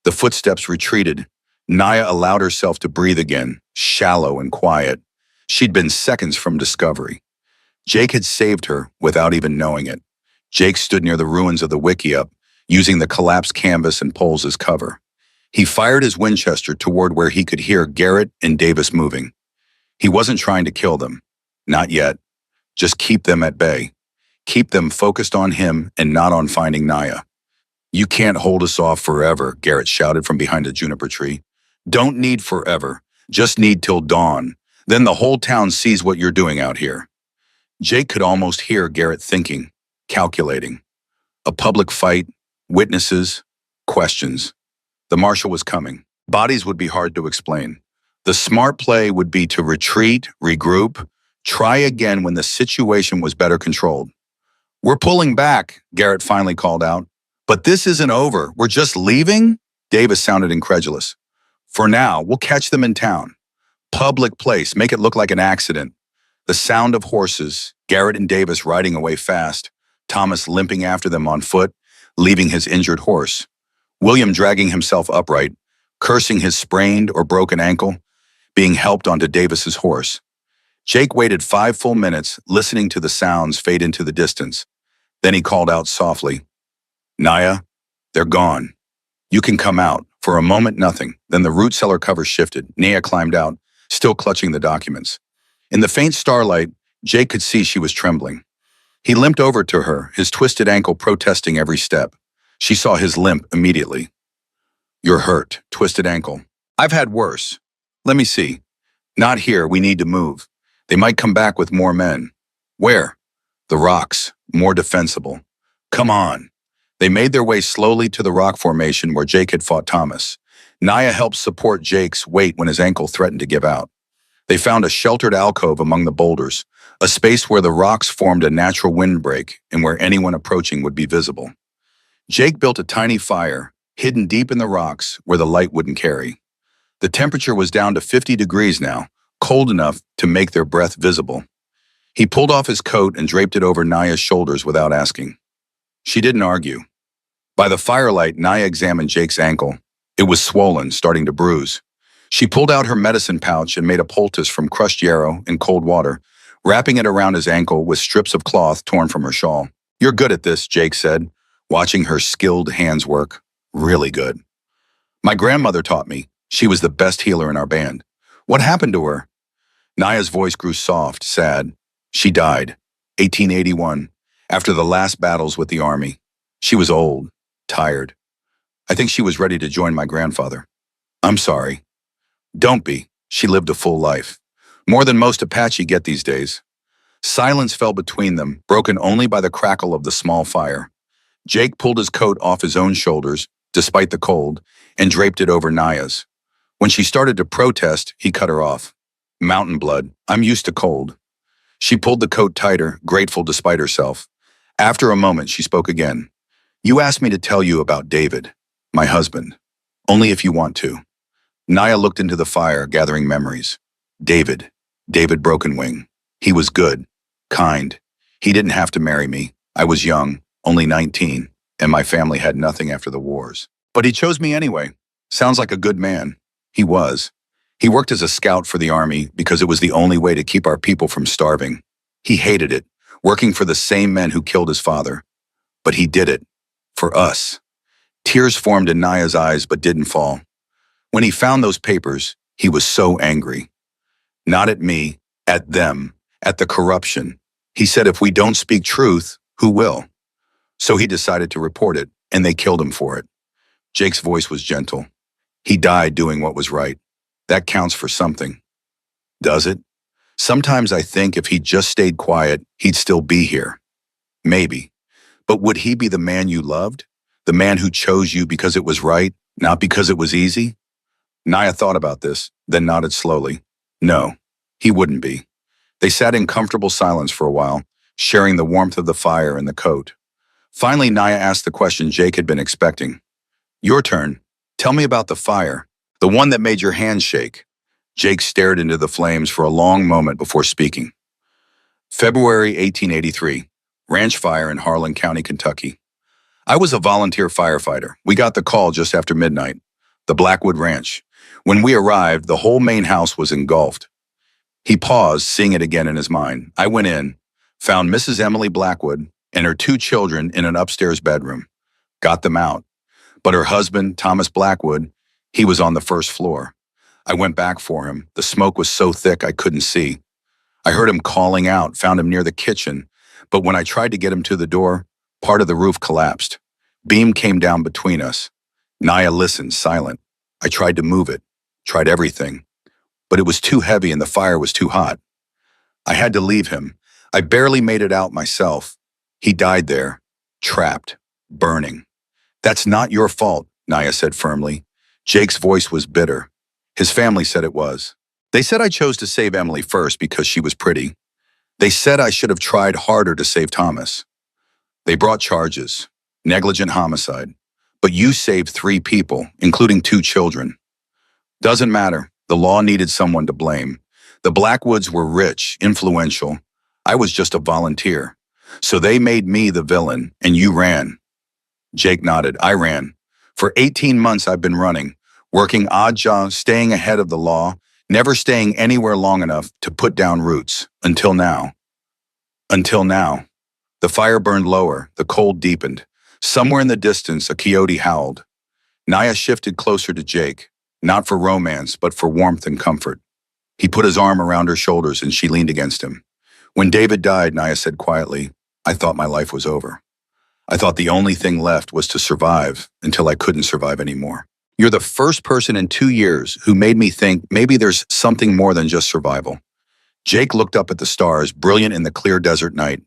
The footsteps retreated. Naya allowed herself to breathe again, shallow and quiet. She'd been seconds from discovery. Jake had saved her without even knowing it. Jake stood near the ruins of the wickiup, using the collapsed canvas and poles as cover. He fired his Winchester toward where he could hear Garrett and Davis moving. He wasn't trying to kill them. Not yet. Just keep them at bay. Keep them focused on him and not on finding Naya. You can't hold us off forever, Garrett shouted from behind a juniper tree. Don't need forever. Just need till dawn. Then the whole town sees what you're doing out here. Jake could almost hear Garrett thinking, calculating. A public fight, witnesses, questions. The marshal was coming. Bodies would be hard to explain. The smart play would be to retreat, regroup, try again when the situation was better controlled. We're pulling back, Garrett finally called out. But this isn't over. We're just leaving? Davis sounded incredulous. For now, we'll catch them in town. Public place, make it look like an accident. The sound of horses, Garrett and Davis riding away fast, Thomas limping after them on foot, leaving his injured horse. William dragging himself upright, cursing his sprained or broken ankle, being helped onto Davis's horse. Jake waited 5 full minutes, listening to the sounds fade into the distance. Then he called out softly, Naya, they're gone. You can come out. For a moment, nothing. Then the root cellar cover shifted. Naya climbed out, still clutching the documents. In the faint starlight, Jake could see she was trembling. He limped over to her, his twisted ankle protesting every step. She saw his limp immediately. You're hurt, twisted ankle. I've had worse. Let me see. Not here, we need to move. They might come back with more men. Where? The rocks, more defensible. Come on. They made their way slowly to the rock formation where Jake had fought Thomas. Naya helped support Jake's weight when his ankle threatened to give out. They found a sheltered alcove among the boulders, a space where the rocks formed a natural windbreak and where anyone approaching would be visible. Jake built a tiny fire, hidden deep in the rocks where the light wouldn't carry. The temperature was down to 50 degrees now, cold enough to make their breath visible. He pulled off his coat and draped it over Naya's shoulders without asking. She didn't argue. By the firelight, Naya examined Jake's ankle. It was swollen, starting to bruise. She pulled out her medicine pouch and made a poultice from crushed yarrow in cold water, wrapping it around his ankle with strips of cloth torn from her shawl. You're good at this, Jake said, watching her skilled hands work. Really good. My grandmother taught me. She was the best healer in our band. What happened to her? Naya's voice grew soft, sad. She died, 1881, after the last battles with the army. She was old, tired. I think she was ready to join my grandfather. I'm sorry. Don't be. She lived a full life. More than most Apache get these days. Silence fell between them, broken only by the crackle of the small fire. Jake pulled his coat off his own shoulders, despite the cold, and draped it over Naya's. When she started to protest, he cut her off. Mountain blood. I'm used to cold. She pulled the coat tighter, grateful despite herself. After a moment, she spoke again. You asked me to tell you about David, my husband. Only if you want to. Naya looked into the fire, gathering memories. David Brokenwing. He was good, kind. He didn't have to marry me. I was young, only 19, and my family had nothing after the wars. But he chose me anyway. Sounds like a good man. He was. He worked as a scout for the army because it was the only way to keep our people from starving. He hated it, working for the same men who killed his father. But he did it. For us. Tears formed in Naya's eyes but didn't fall. When he found those papers, he was so angry. Not at me, at them, at the corruption. He said if we don't speak truth, who will? So he decided to report it, and they killed him for it. Jake's voice was gentle. He died doing what was right. That counts for something. Does it? Sometimes I think if he'd just stayed quiet, he'd still be here. Maybe. But would he be the man you loved? The man who chose you because it was right, not because it was easy? Naya thought about this, then nodded slowly. No, he wouldn't be. They sat in comfortable silence for a while. sharing the warmth of the fire and the coat. Finally, Naya asked the question Jake had been expecting. Your turn. Tell me about the fire. The one that made your hands shake. Jake stared into the flames for a long moment before speaking. February 1883. Ranch fire in Harlan County, Kentucky. I was a volunteer firefighter. We got the call just after midnight. The Blackwood Ranch. When we arrived, the whole main house was engulfed. He paused, seeing it again in his mind. I went in, found Mrs. Emily Blackwood and her two children in an upstairs bedroom. Got them out. But her husband, Thomas Blackwood, he was on the first floor. I went back for him. The smoke was so thick I couldn't see. I heard him calling out, found him near the kitchen. But when I tried to get him to the door, part of the roof collapsed. Beam came down between us. Naya listened, silent. I tried to move it, tried everything. But it was too heavy and the fire was too hot. I had to leave him. I barely made it out myself. He died there, trapped, burning. That's not your fault, Naya said firmly. Jake's voice was bitter. His family said it was. They said I chose to save Emily first because she was pretty. They said I should have tried harder to save Thomas. They brought charges, negligent homicide. But you saved 3 people, including 2 children. Doesn't matter. The law needed someone to blame. The Blackwoods were rich, influential. I was just a volunteer. So they made me the villain, and you ran. Jake nodded. I ran. For 18 months I've been running, working odd jobs, staying ahead of the law, never staying anywhere long enough to put down roots. Until now. Until now. The fire burned lower, the cold deepened. Somewhere in the distance, a coyote howled. Naya shifted closer to Jake, not for romance, but for warmth and comfort. He put his arm around her shoulders and she leaned against him. When David died, Naya said quietly, I thought my life was over. I thought the only thing left was to survive until I couldn't survive anymore. You're the first person in 2 years who made me think maybe there's something more than just survival. Jake looked up at the stars, brilliant in the clear desert night.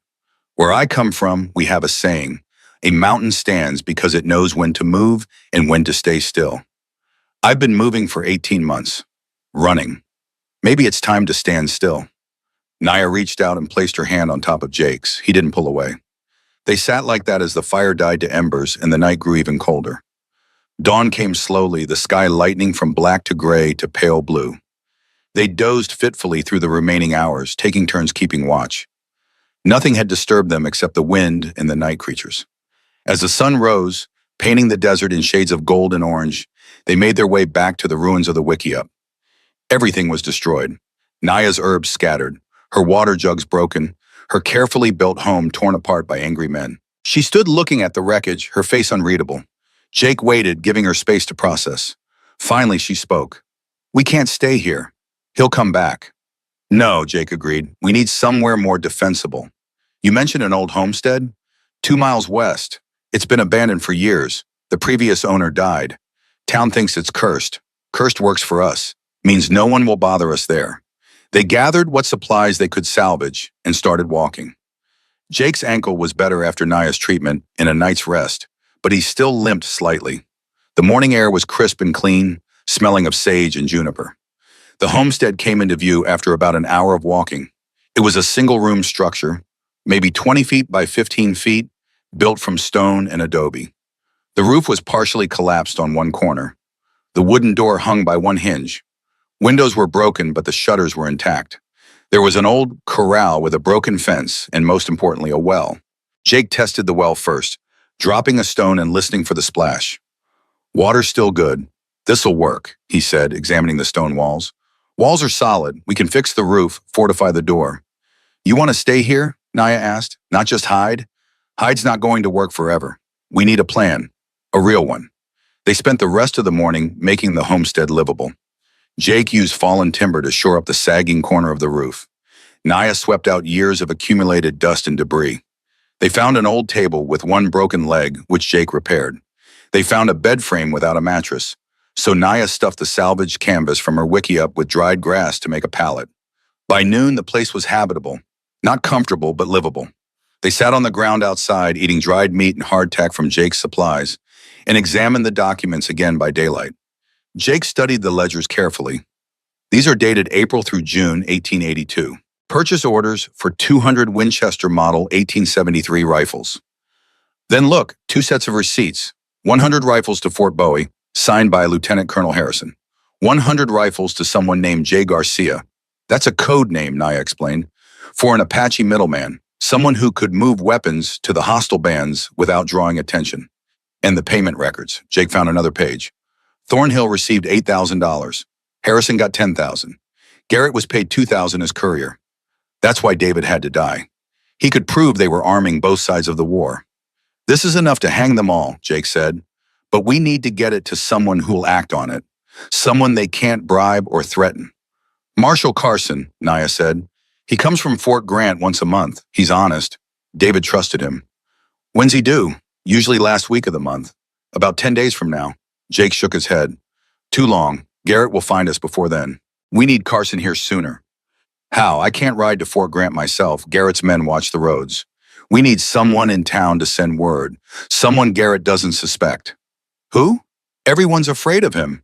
Where I come from, we have a saying, a mountain stands because it knows when to move and when to stay still. I've been moving for 18 months, running. Maybe it's time to stand still. Naya reached out and placed her hand on top of Jake's. He didn't pull away. They sat like that as the fire died to embers and the night grew even colder. Dawn came slowly, the sky lightening from black to gray to pale blue. They dozed fitfully through the remaining hours, taking turns keeping watch. Nothing had disturbed them except the wind and the night creatures. As the sun rose, painting the desert in shades of gold and orange, they made their way back to the ruins of the Wickiup. Everything was destroyed. Naya's herbs scattered, her water jugs broken, her carefully built home torn apart by angry men. She stood looking at the wreckage, her face unreadable. Jake waited, giving her space to process. Finally, she spoke. We can't stay here. He'll come back. No, Jake agreed. We need somewhere more defensible. You mentioned an old homestead? 2 miles west. It's been abandoned for years. The previous owner died. Town thinks it's cursed. Cursed works for us. Means no one will bother us there. They gathered what supplies they could salvage and started walking. Jake's ankle was better after Naya's treatment and a night's rest, but he still limped slightly. The morning air was crisp and clean, smelling of sage and juniper. The homestead came into view after about an hour of walking. It was a single-room structure, maybe 20 feet by 15 feet, built from stone and adobe. The roof was partially collapsed on one corner. The wooden door hung by one hinge. Windows were broken, but the shutters were intact. There was an old corral with a broken fence and, most importantly, a well. Jake tested the well first, dropping a stone and listening for the splash. Water's still good. This'll work, he said, examining the stone walls. Walls are solid. We can fix the roof, fortify the door. You want to stay here? Naya asked. Not just hide? Hide's not going to work forever. We need a plan. A real one. They spent the rest of the morning making the homestead livable. Jake used fallen timber to shore up the sagging corner of the roof. Naya swept out years of accumulated dust and debris. They found an old table with one broken leg, which Jake repaired. They found a bed frame without a mattress, so Naya stuffed the salvaged canvas from her Wickiup with dried grass to make a pallet. By noon, the place was habitable. Not comfortable, but livable. They sat on the ground outside, eating dried meat and hardtack from Jake's supplies, and examined the documents again by daylight. Jake studied the ledgers carefully. These are dated April through June 1882. Purchase orders for 200 Winchester Model 1873 rifles. Then look, 2 sets of receipts. 100 rifles to Fort Bowie, signed by Lieutenant Colonel Harrison. 100 rifles to someone named J. Garcia. That's a code name, Naya explained, for an Apache middleman, someone who could move weapons to the hostile bands without drawing attention. And the payment records. Jake found another page. Thornhill received $8,000. Harrison got $10,000. Garrett was paid $2,000 as courier. That's why David had to die. He could prove they were arming both sides of the war. This is enough to hang them all, Jake said. But we need to get it to someone who'll act on it. Someone they can't bribe or threaten. Marshal Carson, Naya said. He comes from Fort Grant once a month. He's honest. David trusted him. When's he due? Usually last week of the month. About 10 days from now. Jake shook his head. Too long. Garrett will find us before then. We need Carson here sooner. How? I can't ride to Fort Grant myself. Garrett's men watch the roads. We need someone in town to send word. Someone Garrett doesn't suspect. Who? Everyone's afraid of him.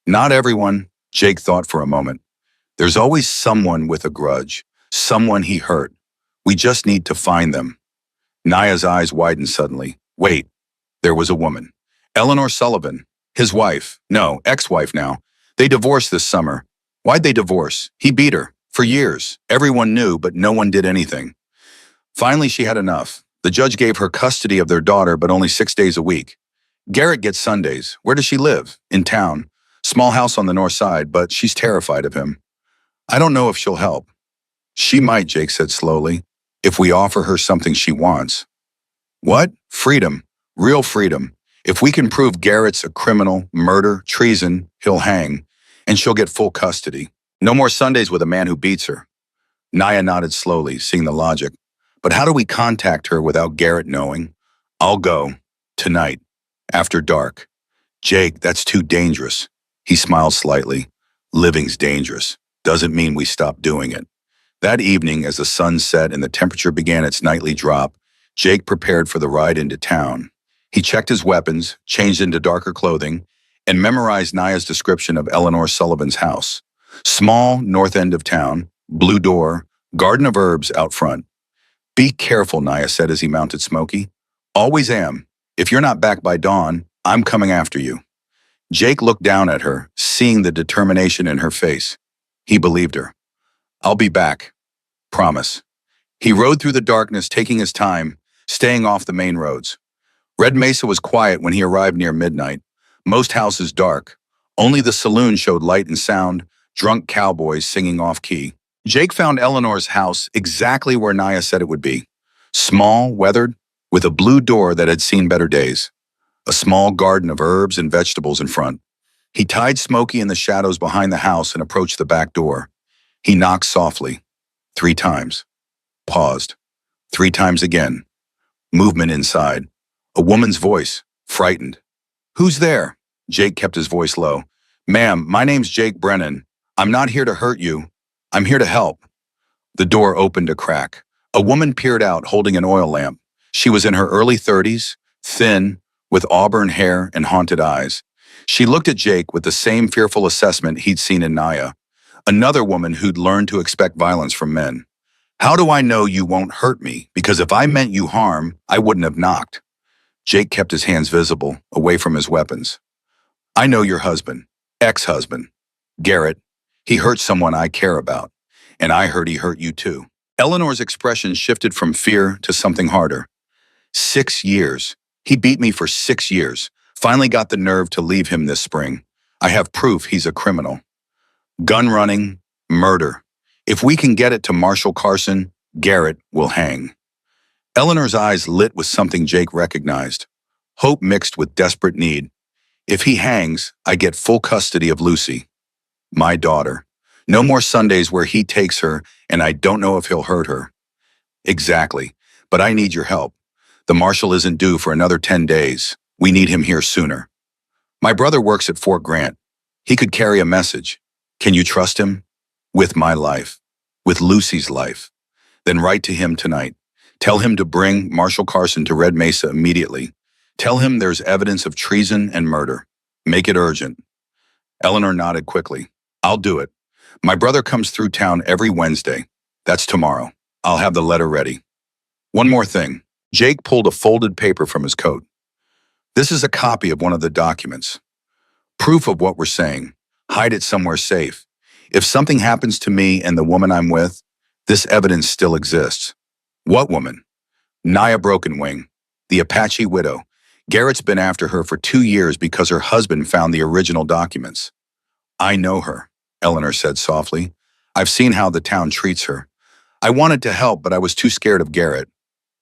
Not everyone, Jake thought for a moment. There's always someone with a grudge. Someone he hurt. We just need to find them. Naya's eyes widened suddenly. Wait. There was a woman. Eleanor Sullivan. His wife. No, ex-wife now. They divorced this summer. Why'd they divorce? He beat her. For years. Everyone knew, but no one did anything. Finally, she had enough. The judge gave her custody of their daughter, but only 6 days a week. Garrett gets Sundays. Where does she live? In town. Small house on the north side, but she's terrified of him. I don't know if she'll help. She might, Jake said slowly, if we offer her something she wants. What? Freedom. Real freedom. If we can prove Garrett's a criminal, murder, treason, he'll hang, and she'll get full custody. No more Sundays with a man who beats her. Naya nodded slowly, seeing the logic. But how do we contact her without Garrett knowing? I'll go. Tonight. After dark. Jake, that's too dangerous. He smiled slightly. Living's dangerous. Doesn't mean we stop doing it. That evening, as the sun set and the temperature began its nightly drop, Jake prepared for the ride into town. He checked his weapons, changed into darker clothing, and memorized Naya's description of Eleanor Sullivan's house. Small, north end of town, blue door, garden of herbs out front. Be careful, Naya said as he mounted Smokey. Always am. If you're not back by dawn, I'm coming after you. Jake looked down at her, seeing the determination in her face. He believed her. I'll be back. Promise. He rode through the darkness, taking his time, staying off the main roads. Red Mesa was quiet when he arrived near midnight. Most houses dark. Only the saloon showed light and sound, drunk cowboys singing off-key. Jake found Eleanor's house exactly where Naya said it would be. Small, weathered, with a blue door that had seen better days. A small garden of herbs and vegetables in front. He tied Smokey in the shadows behind the house and approached the back door. He knocked softly. 3 times. Paused. 3 times again. Movement inside. A woman's voice, frightened. Who's there? Jake kept his voice low. Ma'am, my name's Jake Brennan. I'm not here to hurt you. I'm here to help. The door opened a crack. A woman peered out holding an oil lamp. She was in her early 30s, thin, with auburn hair and haunted eyes. She looked at Jake with the same fearful assessment he'd seen in Naya. Another woman who'd learned to expect violence from men. How do I know you won't hurt me? Because if I meant you harm, I wouldn't have knocked. Jake kept his hands visible, away from his weapons. I know your husband, ex-husband, Garrett. He hurt someone I care about, and I heard he hurt you too. Eleanor's expression shifted from fear to something harder. 6 years. He beat me for 6 years. Finally got the nerve to leave him this spring. I have proof he's a criminal. Gun running, murder. If we can get it to Marshal Carson, Garrett will hang. Eleanor's eyes lit with something Jake recognized. Hope mixed with desperate need. If he hangs, I get full custody of Lucy. My daughter. No more Sundays where he takes her, and I don't know if he'll hurt her. Exactly. But I need your help. The marshal isn't due for another 10 days. We need him here sooner. My brother works at Fort Grant. He could carry a message. Can you trust him? With my life. With Lucy's life. Then write to him tonight. Tell him to bring Marshal Carson to Red Mesa immediately. Tell him there's evidence of treason and murder. Make it urgent. Eleanor nodded quickly. I'll do it. My brother comes through town every Wednesday. That's tomorrow. I'll have the letter ready. One more thing. Jake pulled a folded paper from his coat. This is a copy of one of the documents. Proof of what we're saying. Hide it somewhere safe. If something happens to me and the woman I'm with, this evidence still exists. What woman? Naya Brokenwing, the Apache widow. Garrett's been after her for 2 years because her husband found the original documents. I know her, Eleanor said softly. I've seen how the town treats her. I wanted to help, but I was too scared of Garrett.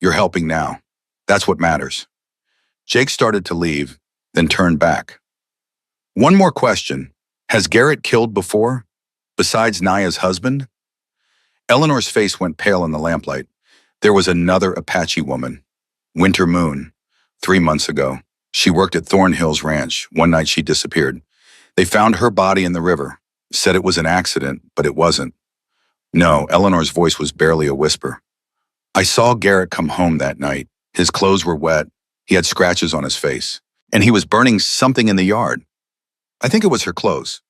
You're helping now. That's what matters. Jake started to leave, then turned back. One more question. Has Garrett killed before? Besides Naya's husband? Eleanor's face went pale in the lamplight. There was another Apache woman. Winter Moon. 3 months ago. She worked at Thornhill's ranch. One night she disappeared. They found her body in the river. Said it was an accident, but it wasn't. No, Eleanor's voice was barely a whisper. I saw Garrett come home that night. His clothes were wet. He had scratches on his face. And he was burning something in the yard. I think it was her clothes.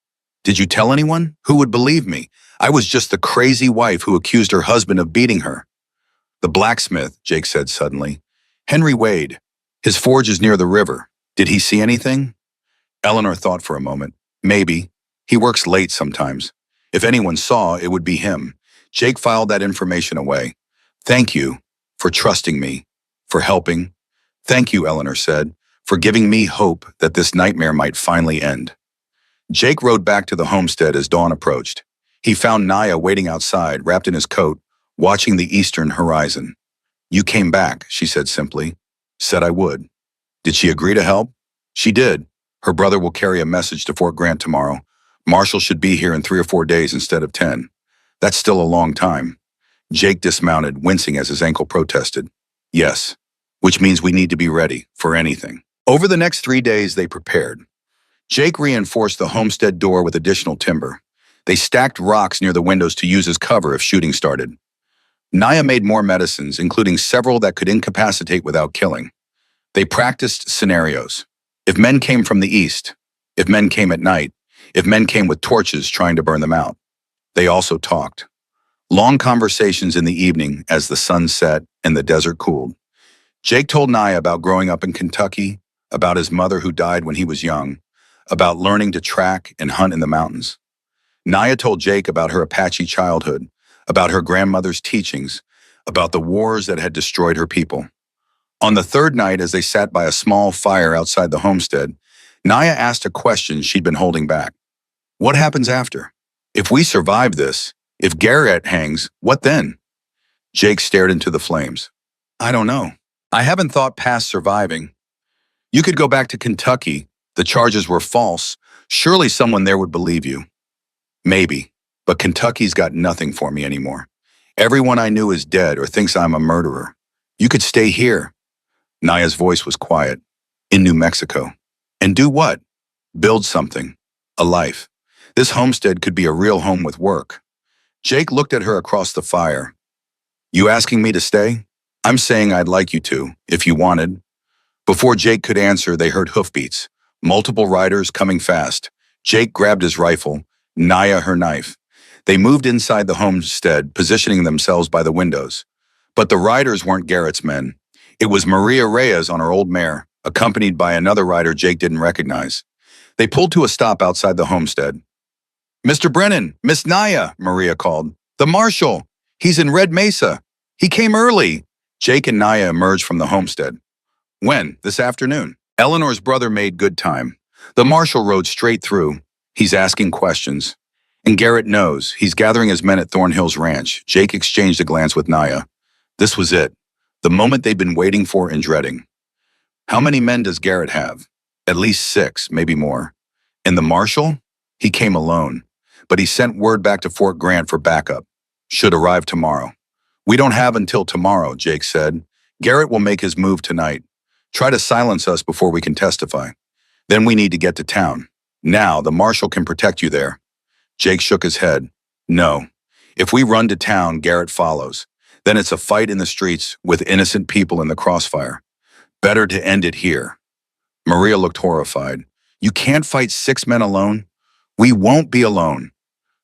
Did you tell anyone? Who would believe me? I was just the crazy wife who accused her husband of beating her. The blacksmith, Jake said suddenly. Henry Wade. His forge is near the river. Did he see anything? Eleanor thought for a moment. Maybe. He works late sometimes. If anyone saw, it would be him. Jake filed that information away. Thank you for trusting me, for helping. Thank you, Eleanor said, for giving me hope that this nightmare might finally end. Jake rode back to the homestead as dawn approached. He found Naya waiting outside, wrapped in his coat, watching the eastern horizon. You came back, she said simply. Said I would. Did she agree to help? She did. Her brother will carry a message to Fort Grant tomorrow. Marshall should be here in 3 or 4 days instead of 10. That's still a long time. Jake dismounted, wincing as his ankle protested. Yes, which means we need to be ready for anything. Over the next 3 days, they prepared. Jake reinforced the homestead door with additional timber. They stacked rocks near the windows to use as cover if shooting started. Naya made more medicines, including several that could incapacitate without killing. They practiced scenarios. If men came from the east, if men came at night, if men came with torches trying to burn them out. They also talked. Long conversations in the evening as the sun set and the desert cooled. Jake told Naya about growing up in Kentucky, about his mother who died when he was young, about learning to track and hunt in the mountains. Naya told Jake about her Apache childhood, about her grandmother's teachings, about the wars that had destroyed her people. On the third night, as they sat by a small fire outside the homestead, Naya asked a question she'd been holding back. What happens after? If we survive this, if Garrett hangs, what then? Jake stared into the flames. I don't know. I haven't thought past surviving. You could go back to Kentucky. The charges were false. Surely someone there would believe you. Maybe, but Kentucky's got nothing for me anymore. Everyone I knew is dead or thinks I'm a murderer. You could stay here. Naya's voice was quiet. In New Mexico. And do what? Build something. A life. This homestead could be a real home with work. Jake looked at her across the fire. You asking me to stay? I'm saying I'd like you to, if you wanted. Before Jake could answer, they heard hoofbeats. Multiple riders coming fast. Jake grabbed his rifle, Naya her knife. They moved inside the homestead, positioning themselves by the windows. But the riders weren't Garrett's men. It was Maria Reyes on her old mare, accompanied by another rider Jake didn't recognize. They pulled to a stop outside the homestead. Mr. Brennan, Miss Naya, Maria called. The marshal. He's in Red Mesa. He came early. Jake and Naya emerged from the homestead. When? This afternoon. Eleanor's brother made good time. The marshal rode straight through. He's asking questions. And Garrett knows. He's gathering his men at Thornhill's ranch. Jake exchanged a glance with Naya. This was it. The moment they'd been waiting for and dreading. How many men does Garrett have? At least 6, maybe more. And the marshal? He came alone. But he sent word back to Fort Grant for backup. Should arrive tomorrow. We don't have until tomorrow, Jake said. Garrett will make his move tonight. Try to silence us before we can testify. Then we need to get to town. Now, the marshal can protect you there. Jake shook his head. No. If we run to town, Garrett follows. Then it's a fight in the streets with innocent people in the crossfire. Better to end it here. Maria looked horrified. You can't fight 6 men alone? We won't be alone.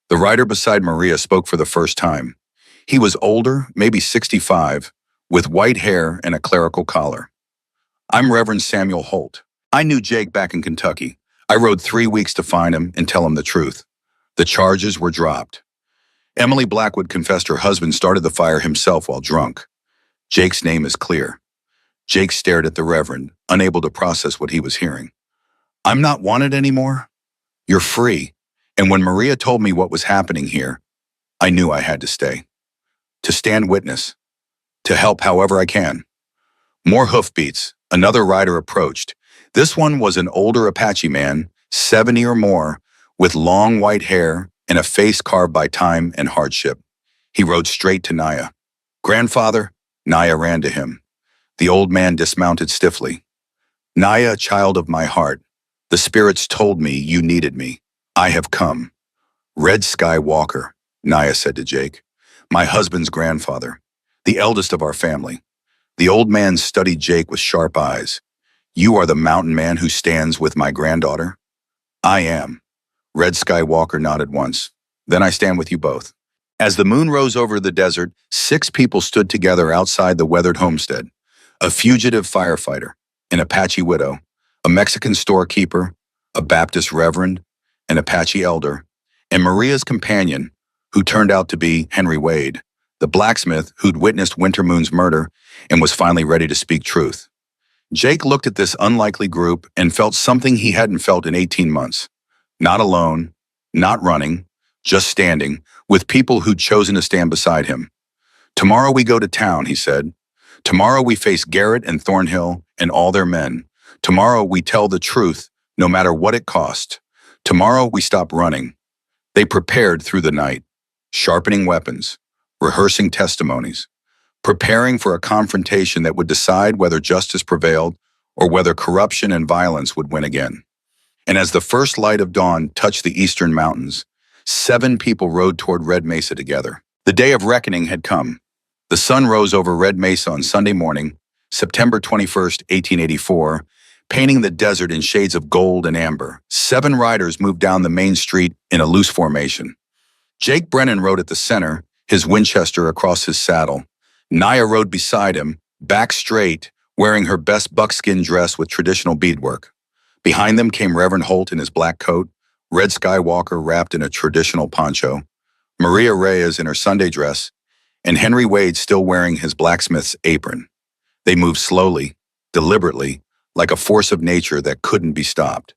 The rider beside Maria spoke for the first time. He was older, maybe 65, with white hair and a clerical collar. I'm Reverend Samuel Holt. I knew Jake back in Kentucky. I rode 3 weeks to find him and tell him the truth. The charges were dropped. Emily Blackwood confessed her husband started the fire himself while drunk. Jake's name is clear. Jake stared at the Reverend, unable to process what he was hearing. I'm not wanted anymore? You're free. And when Maria told me what was happening here, I knew I had to stay. To stand witness. To help however I can. More hoofbeats. Another rider approached. This one was an older Apache man, 70 or more, with long white hair and a face carved by time and hardship. He rode straight to Naya. Grandfather, Naya ran to him. The old man dismounted stiffly. Naya, child of my heart, the spirits told me you needed me. I have come. Red Sky Walker, Naya said to Jake. My husband's grandfather, the eldest of our family. The old man studied Jake with sharp eyes. You are the mountain man who stands with my granddaughter? I am. Red Sky Walker nodded once. Then I stand with you both. As the moon rose over the desert, 6 people stood together outside the weathered homestead. A fugitive firefighter, an Apache widow, a Mexican storekeeper, a Baptist reverend, an Apache elder, and Maria's companion, who turned out to be Henry Wade, the blacksmith who'd witnessed Wintermoon's murder and was finally ready to speak truth. Jake looked at this unlikely group and felt something he hadn't felt in 18 months. Not alone, not running, just standing, with people who'd chosen to stand beside him. Tomorrow we go to town, he said. Tomorrow we face Garrett and Thornhill and all their men. Tomorrow we tell the truth, no matter what it cost. Tomorrow we stop running. They prepared through the night, sharpening weapons, rehearsing testimonies, preparing for a confrontation that would decide whether justice prevailed or whether corruption and violence would win again. And as the first light of dawn touched the eastern mountains, 7 people rode toward Red Mesa together. The day of reckoning had come. The sun rose over Red Mesa on Sunday morning, September 21st, 1884, painting the desert in shades of gold and amber. 7 riders moved down the main street in a loose formation. Jake Brennan rode at the center, his Winchester across his saddle. Naya rode beside him, back straight, wearing her best buckskin dress with traditional beadwork. Behind them came Reverend Holt in his black coat, Red Sky Walker wrapped in a traditional poncho, Maria Reyes in her Sunday dress, and Henry Wade still wearing his blacksmith's apron. They moved slowly, deliberately, like a force of nature that couldn't be stopped.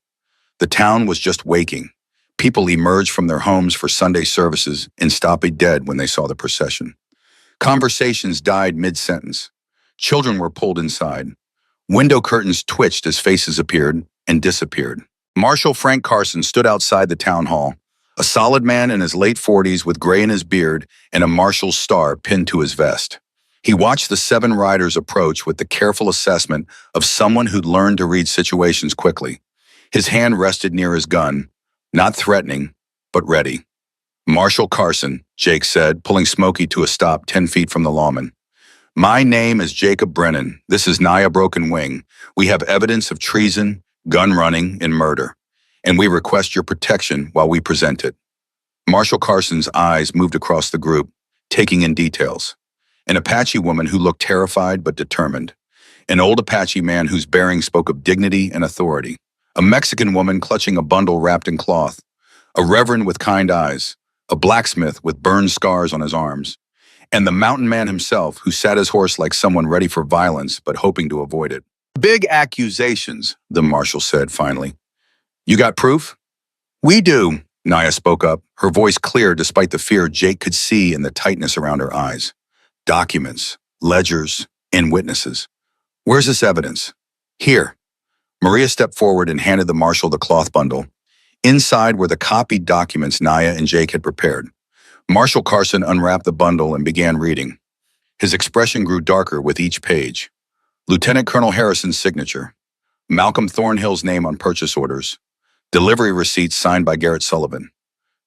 The town was just waking. People emerged from their homes for Sunday services and stopped dead when they saw the procession. Conversations died mid-sentence. Children were pulled inside. Window curtains twitched as faces appeared and disappeared. Marshal Frank Carson stood outside the town hall, a solid man in his late 40s with gray in his beard and a marshal's star pinned to his vest. He watched the 7 riders approach with the careful assessment of someone who'd learned to read situations quickly. His hand rested near his gun, not threatening, but ready. Marshal Carson, Jake said, pulling Smokey to a stop 10 feet from the lawman. My name is Jacob Brennan. This is Naya Broken Wing. We have evidence of treason, gun running, and murder, and we request your protection while we present it. Marshal Carson's eyes moved across the group, taking in details. An Apache woman who looked terrified but determined. An old Apache man whose bearing spoke of dignity and authority. A Mexican woman clutching a bundle wrapped in cloth. A reverend with kind eyes. A blacksmith with burned scars on his arms. And the mountain man himself who sat his horse like someone ready for violence but hoping to avoid it. Big accusations, the marshal said finally. You got proof? We do, Naya spoke up, her voice clear despite the fear Jake could see in the tightness around her eyes. Documents, ledgers, and witnesses. Where's this evidence? Here. Maria stepped forward and handed the marshal the cloth bundle. Inside were the copied documents Naya and Jake had prepared. Marshal Carson unwrapped the bundle and began reading. His expression grew darker with each page. Lieutenant Colonel Harrison's signature. Malcolm Thornhill's name on purchase orders. Delivery receipts signed by Garrett Sullivan.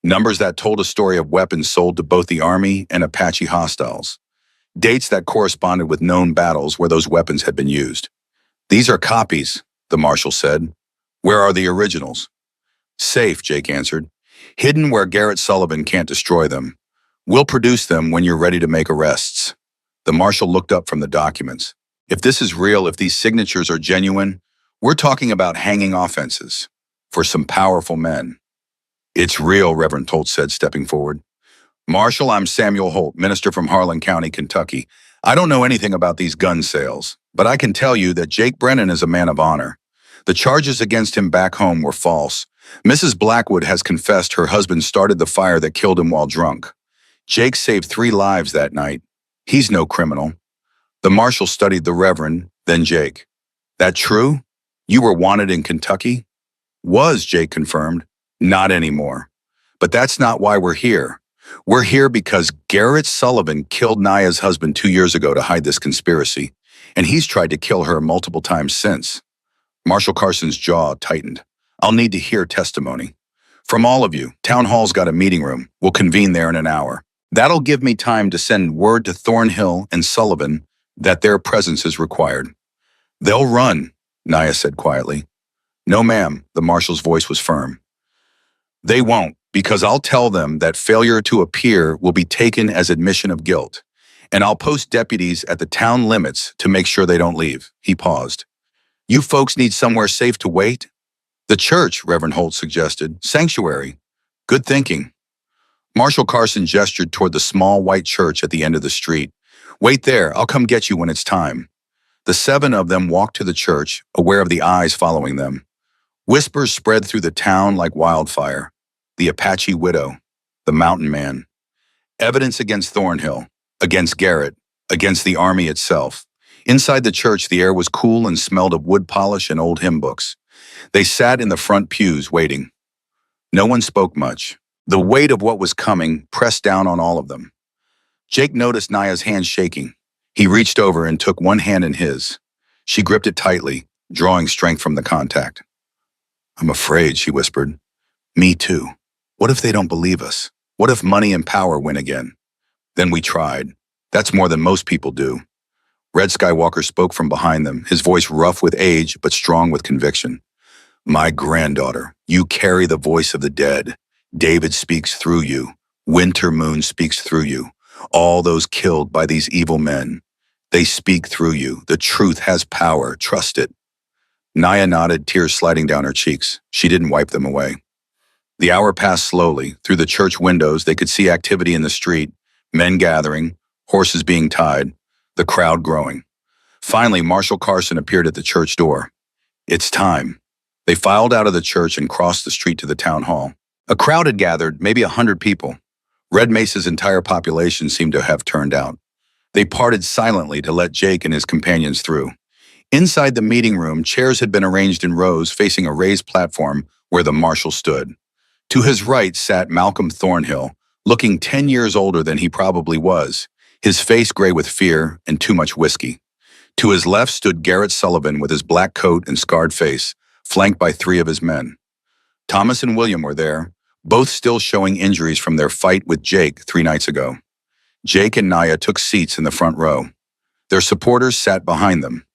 Numbers that told a story of weapons sold to both the Army and Apache hostiles. Dates that corresponded with known battles where those weapons had been used. These are copies, the marshal said. Where are the originals? Safe, Jake answered. Hidden where Garrett Sullivan can't destroy them. We'll produce them when you're ready to make arrests. The marshal looked up from the documents. If this is real, if these signatures are genuine, we're talking about hanging offenses for some powerful men. It's real, Reverend Holt said, stepping forward. Marshal, I'm Samuel Holt, minister from Harlan County, Kentucky. I don't know anything about these gun sales, but I can tell you that Jake Brennan is a man of honor. The charges against him back home were false. Mrs. Blackwood has confessed her husband started the fire that killed him while drunk. Jake saved 3 lives that night. He's no criminal. The marshal studied the Reverend, then Jake. That true? You were wanted in Kentucky? Was, Jake confirmed. Not anymore. But that's not why we're here. We're here because Garrett Sullivan killed Naya's husband 2 years ago to hide this conspiracy, and he's tried to kill her multiple times since. Marshal Carson's jaw tightened. I'll need to hear testimony. From all of you, Town Hall's got a meeting room. We'll convene there in an hour. That'll give me time to send word to Thornhill and Sullivan that their presence is required. They'll run, Naya said quietly. No, ma'am, the marshal's voice was firm. They won't, because I'll tell them that failure to appear will be taken as admission of guilt, and I'll post deputies at the town limits to make sure they don't leave. He paused. You folks need somewhere safe to wait? The church, Reverend Holt suggested. Sanctuary. Good thinking. Marshal Carson gestured toward the small white church at the end of the street. Wait there, I'll come get you when it's time. The 7 of them walked to the church, aware of the eyes following them. Whispers spread through the town like wildfire. The Apache widow, the mountain man. Evidence against Thornhill, against Garrett, against the army itself. Inside the church, the air was cool and smelled of wood polish and old hymn books. They sat in the front pews, waiting. No one spoke much. The weight of what was coming pressed down on all of them. Jake noticed Naya's hand shaking. He reached over and took one hand in his. She gripped it tightly, drawing strength from the contact. I'm afraid, she whispered. Me too. What if they don't believe us? What if money and power win again? Then we tried. That's more than most people do. Red Skywalker spoke from behind them, his voice rough with age but strong with conviction. My granddaughter, you carry the voice of the dead. David speaks through you. Winter Moon speaks through you. All those killed by these evil men. They speak through you. The truth has power. Trust it. Naya nodded, tears sliding down her cheeks. She didn't wipe them away. The hour passed slowly. Through the church windows, they could see activity in the street, men gathering, horses being tied, the crowd growing. Finally, Marshal Carson appeared at the church door. It's time. They filed out of the church and crossed the street to the town hall. A crowd had gathered, maybe 100 people. Red Mesa's entire population seemed to have turned out. They parted silently to let Jake and his companions through. Inside the meeting room, chairs had been arranged in rows facing a raised platform where the marshal stood. To his right sat Malcolm Thornhill, looking 10 years older than he probably was, his face gray with fear and too much whiskey. To his left stood Garrett Sullivan with his black coat and scarred face, flanked by 3 of his men. Thomas and William were there, both still showing injuries from their fight with Jake 3 nights ago. Jake and Naya took seats in the front row. Their supporters sat behind them.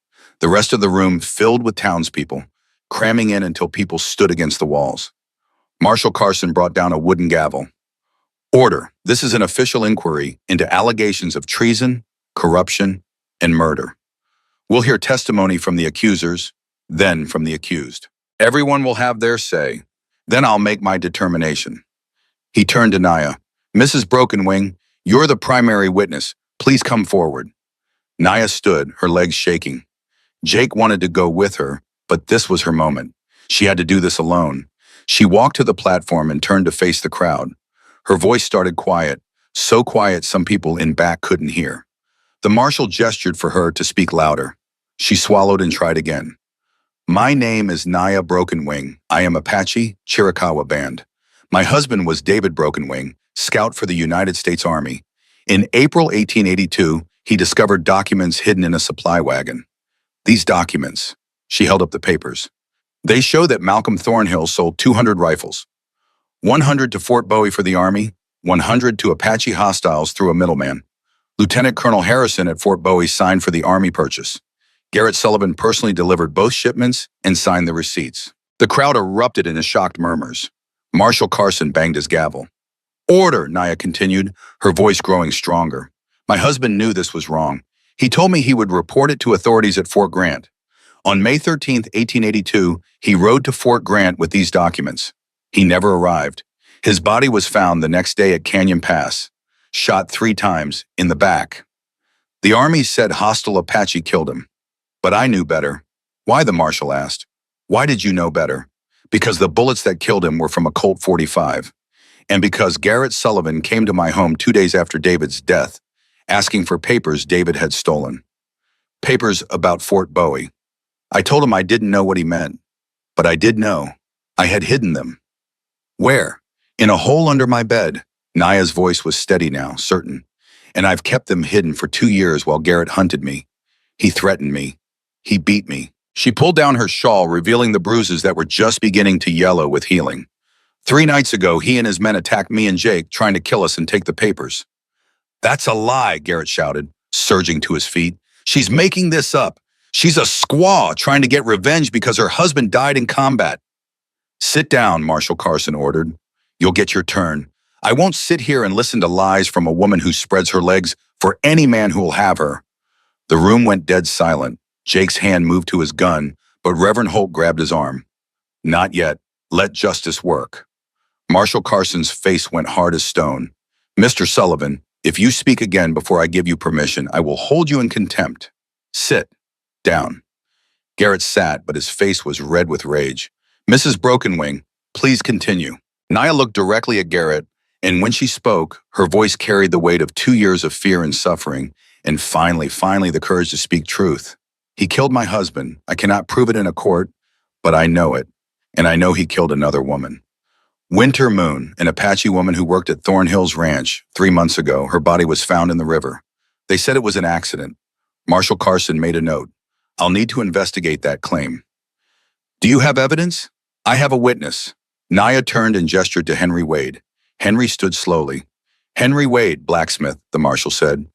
The rest of the room filled with townspeople, cramming in until people stood against the walls. Marshal Carson brought down a wooden gavel. Order. This is an official inquiry into allegations of treason, corruption, and murder. We'll hear testimony from the accusers, then from the accused. Everyone will have their say. Then I'll make my determination. He turned to Naya. Mrs. Brokenwing, you're the primary witness. Please come forward. Naya stood, her legs shaking. Jake wanted to go with her, but this was her moment. She had to do this alone. She walked to the platform and turned to face the crowd. Her voice started quiet, so quiet some people in back couldn't hear. The marshal gestured for her to speak louder. She swallowed and tried again. My name is Naya Brokenwing. I am Apache, Chiricahua Band. My husband was David Brokenwing, scout for the United States Army. In April 1882, he discovered documents hidden in a supply wagon. These documents, she held up the papers. They show that Malcolm Thornhill sold 200 rifles, 100 to Fort Bowie for the Army, 100 to Apache hostiles through a middleman. Lieutenant Colonel Harrison at Fort Bowie signed for the Army purchase. Garrett Sullivan personally delivered both shipments and signed the receipts. The crowd erupted into shocked murmurs. Marshal Carson banged his gavel. Order, Naya continued, her voice growing stronger. My husband knew this was wrong. He told me he would report it to authorities at Fort Grant. On May 13th, 1882, he rode to Fort Grant with these documents. He never arrived. His body was found the next day at Canyon Pass, shot 3 times in the back. The Army said hostile Apache killed him. But I knew better. Why, the marshal asked. Why did you know better? Because the bullets that killed him were from a Colt 45. And because Garrett Sullivan came to my home 2 days after David's death, asking for papers David had stolen. Papers about Fort Bowie. I told him I didn't know what he meant, but I did know. I had hidden them. Where? In a hole under my bed. Naya's voice was steady now, certain. And I've kept them hidden for 2 years while Garrett hunted me. He threatened me. He beat me. She pulled down her shawl, revealing the bruises that were just beginning to yellow with healing. 3 nights ago, he and his men attacked me and Jake, trying to kill us and take the papers. That's a lie, Garrett shouted, surging to his feet. She's making this up. She's a squaw trying to get revenge because her husband died in combat. Sit down, Marshal Carson ordered. You'll get your turn. I won't sit here and listen to lies from a woman who spreads her legs for any man who will have her. The room went dead silent. Jake's hand moved to his gun, but Reverend Holt grabbed his arm. Not yet. Let justice work. Marshal Carson's face went hard as stone. Mr. Sullivan, if you speak again before I give you permission, I will hold you in contempt. Sit down. Garrett sat, but his face was red with rage. Mrs. Brokenwing, please continue. Naya looked directly at Garrett, and when she spoke, her voice carried the weight of 2 years of fear and suffering, and finally the courage to speak truth. He killed my husband. I cannot prove it in a court, but I know it, and I know he killed another woman. Winter Moon, an Apache woman who worked at Thornhill's ranch 3 months ago, her body was found in the river. They said it was an accident. Marshal Carson made a note. I'll need to investigate that claim. Do you have evidence? I have a witness. Naya turned and gestured to Henry Wade. Henry stood slowly. Henry Wade, blacksmith, the marshal said.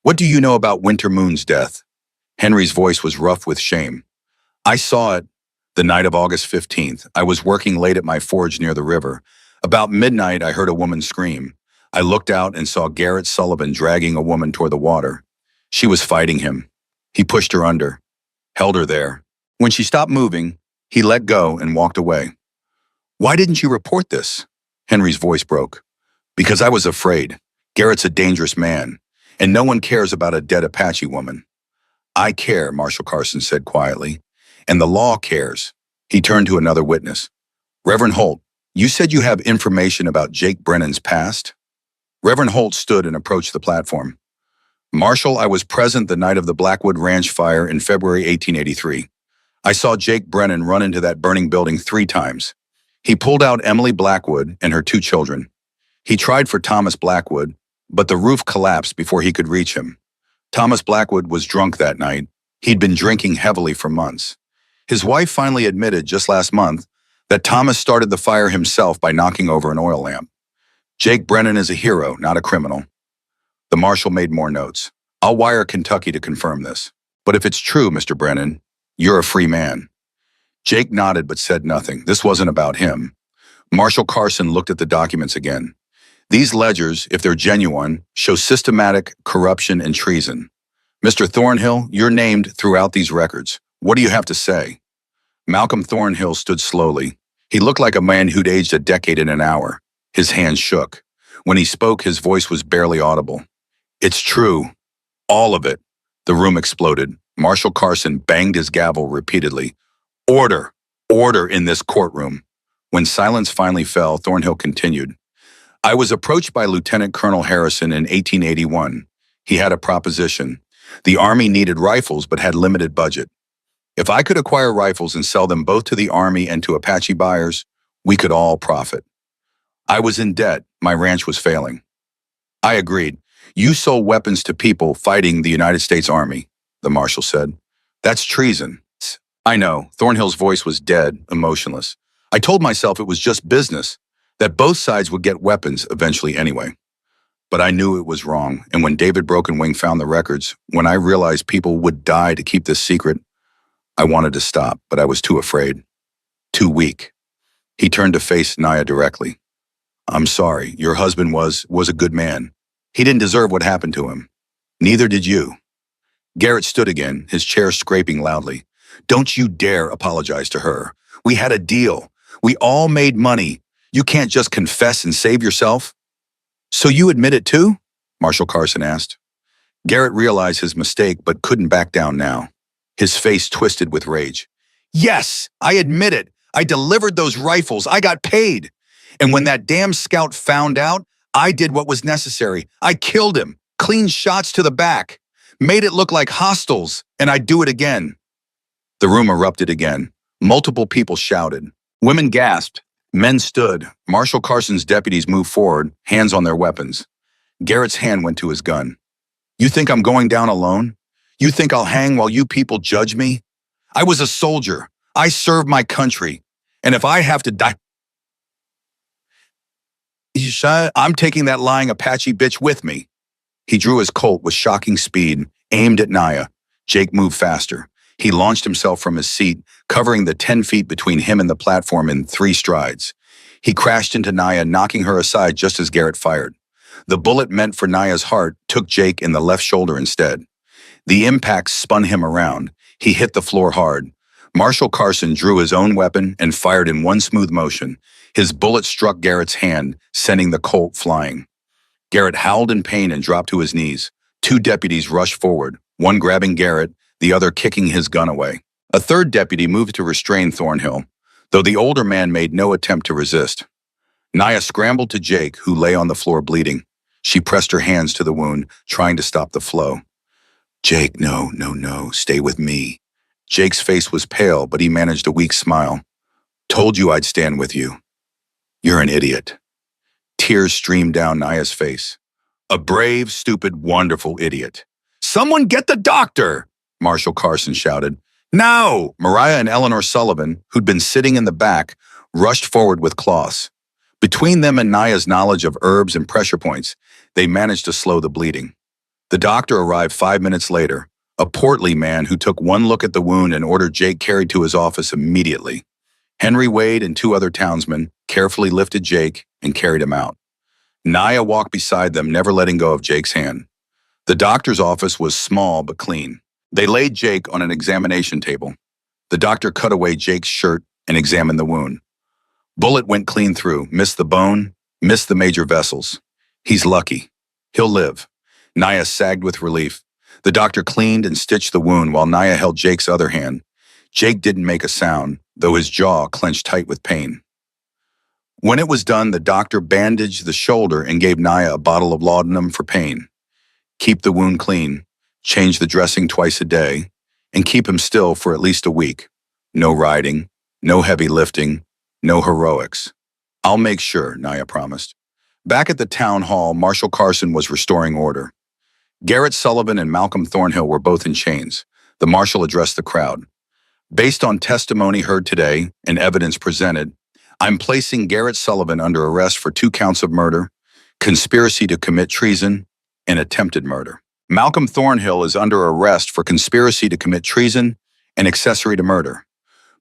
What do you know about Winter Moon's death? Henry's voice was rough with shame. I saw it the night of August 15th. I was working late at my forge near the river. About midnight, I heard a woman scream. I looked out and saw Garrett Sullivan dragging a woman toward the water. She was fighting him. He pushed her under, held her there. When she stopped moving, he let go and walked away. Why didn't you report this? Henry's voice broke. Because I was afraid. Garrett's a dangerous man, and no one cares about a dead Apache woman. I care, Marshal Carson said quietly, and the law cares. He turned to another witness. Reverend Holt, you said you have information about Jake Brennan's past? Reverend Holt stood and approached the platform. Marshal, I was present the night of the Blackwood Ranch fire in February 1883. I saw Jake Brennan run into that burning building 3 times. He pulled out Emily Blackwood and her 2 children. He tried for Thomas Blackwood, but the roof collapsed before he could reach him. Thomas Blackwood was drunk that night. He'd been drinking heavily for months. His wife finally admitted just last month that Thomas started the fire himself by knocking over an oil lamp. Jake Brennan is a hero, not a criminal. The marshal made more notes. I'll wire Kentucky to confirm this. But if it's true, Mr. Brennan, you're a free man. Jake nodded but said nothing. This wasn't about him. Marshal Carson looked at the documents again. These ledgers, if they're genuine, show systematic corruption and treason. Mr. Thornhill, you're named throughout these records. What do you have to say? Malcolm Thornhill stood slowly. He looked like a man who'd aged a decade in an hour. His hands shook. When he spoke, his voice was barely audible. It's true. All of it. The room exploded. Marshal Carson banged his gavel repeatedly. Order! Order in this courtroom. When silence finally fell, Thornhill continued. I was approached by Lieutenant Colonel Harrison in 1881. He had a proposition. The Army needed rifles but had limited budget. If I could acquire rifles and sell them both to the Army and to Apache buyers, we could all profit. I was in debt. My ranch was failing. I agreed. You sold weapons to people fighting the United States Army, the marshal said. That's treason. I know. Thornhill's voice was dead, emotionless. I told myself it was just business, that both sides would get weapons eventually anyway. But I knew it was wrong, and when David Brokenwing found the records, when I realized people would die to keep this secret, I wanted to stop, but I was too afraid. Too weak. He turned to face Naya directly. I'm sorry, your husband was a good man. He didn't deserve what happened to him. Neither did you. Garrett stood again, his chair scraping loudly. Don't you dare apologize to her. We had a deal. We all made money. You can't just confess and save yourself. So you admit it too? Marshall Carson asked. Garrett realized his mistake but couldn't back down now. His face twisted with rage. Yes, I admit it. I delivered those rifles. I got paid. And when that damn scout found out, I did what was necessary. I killed him, clean shots to the back, made it look like hostiles, and I'd do it again. The room erupted again. Multiple people shouted. Women gasped. Men stood. Marshall Carson's deputies moved forward, hands on their weapons. Garrett's hand went to his gun. You think I'm going down alone? You think I'll hang while you people judge me? I was a soldier. I served my country. And if I have to die, I'm taking that lying Apache bitch with me. He drew his Colt with shocking speed, aimed at Naya. Jake moved faster. He launched himself from his seat, covering the 10 feet between him and the platform in 3 strides. He crashed into Naya, knocking her aside just as Garrett fired. The bullet meant for Naya's heart took Jake in the left shoulder instead. The impact spun him around. He hit the floor hard. Marshall Carson drew his own weapon and fired in one smooth motion. His bullet struck Garrett's hand, sending the Colt flying. Garrett howled in pain and dropped to his knees. 2 deputies rushed forward, one grabbing Garrett, the other kicking his gun away. A 3rd deputy moved to restrain Thornhill, though the older man made no attempt to resist. Naya scrambled to Jake, who lay on the floor bleeding. She pressed her hands to the wound, trying to stop the flow. Jake, no, stay with me. Jake's face was pale, but he managed a weak smile. Told you I'd stand with you. You're an idiot. Tears streamed down Naya's face. A brave, stupid, wonderful idiot. Someone get the doctor! Marshall Carson shouted. Now! Mariah and Eleanor Sullivan, who'd been sitting in the back, rushed forward with cloths. Between them and Naya's knowledge of herbs and pressure points, they managed to slow the bleeding. The doctor arrived 5 minutes later, a portly man who took one look at the wound and ordered Jake carried to his office immediately. Henry Wade and 2 other townsmen carefully lifted Jake and carried him out. Naya walked beside them, never letting go of Jake's hand. The doctor's office was small but clean. They laid Jake on an examination table. The doctor cut away Jake's shirt and examined the wound. Bullet went clean through, missed the bone, missed the major vessels. He's lucky. He'll live. Naya sagged with relief. The doctor cleaned and stitched the wound while Naya held Jake's other hand. Jake didn't make a sound, though his jaw clenched tight with pain. When it was done, the doctor bandaged the shoulder and gave Naya a bottle of laudanum for pain. Keep the wound clean, change the dressing twice a day, and keep him still for at least a week. No riding, no heavy lifting, no heroics. I'll make sure, Naya promised. Back at the town hall, Marshall Carson was restoring order. Garrett Sullivan and Malcolm Thornhill were both in chains. The marshal addressed the crowd. Based on testimony heard today and evidence presented, I'm placing Garrett Sullivan under arrest for 2 counts of murder, conspiracy to commit treason, and attempted murder. Malcolm Thornhill is under arrest for conspiracy to commit treason and accessory to murder.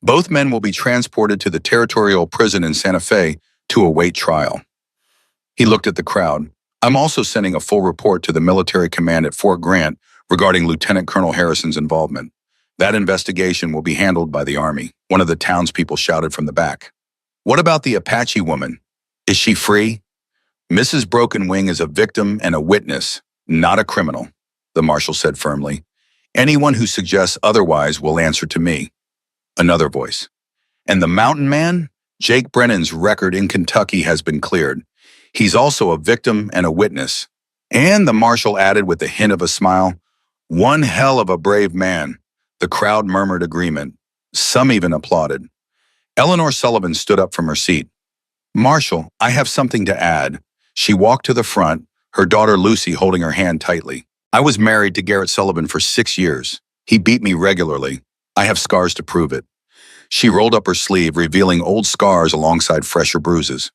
Both men will be transported to the territorial prison in Santa Fe to await trial. He looked at the crowd. I'm also sending a full report to the military command at Fort Grant regarding Lieutenant Colonel Harrison's involvement. That investigation will be handled by the Army, one of the townspeople shouted from the back. What about the Apache woman? Is she free? Mrs. Broken Wing is a victim and a witness, not a criminal, the marshal said firmly. Anyone who suggests otherwise will answer to me. Another voice. And the mountain man? Jake Brennan's record in Kentucky has been cleared. He's also a victim and a witness. And the marshal added with a hint of a smile, one hell of a brave man. The crowd murmured agreement. Some even applauded. Eleanor Sullivan stood up from her seat. Marshal, I have something to add. She walked to the front, her daughter Lucy holding her hand tightly. I was married to Garrett Sullivan for 6 years. He beat me regularly. I have scars to prove it. She rolled up her sleeve, revealing old scars alongside fresher bruises.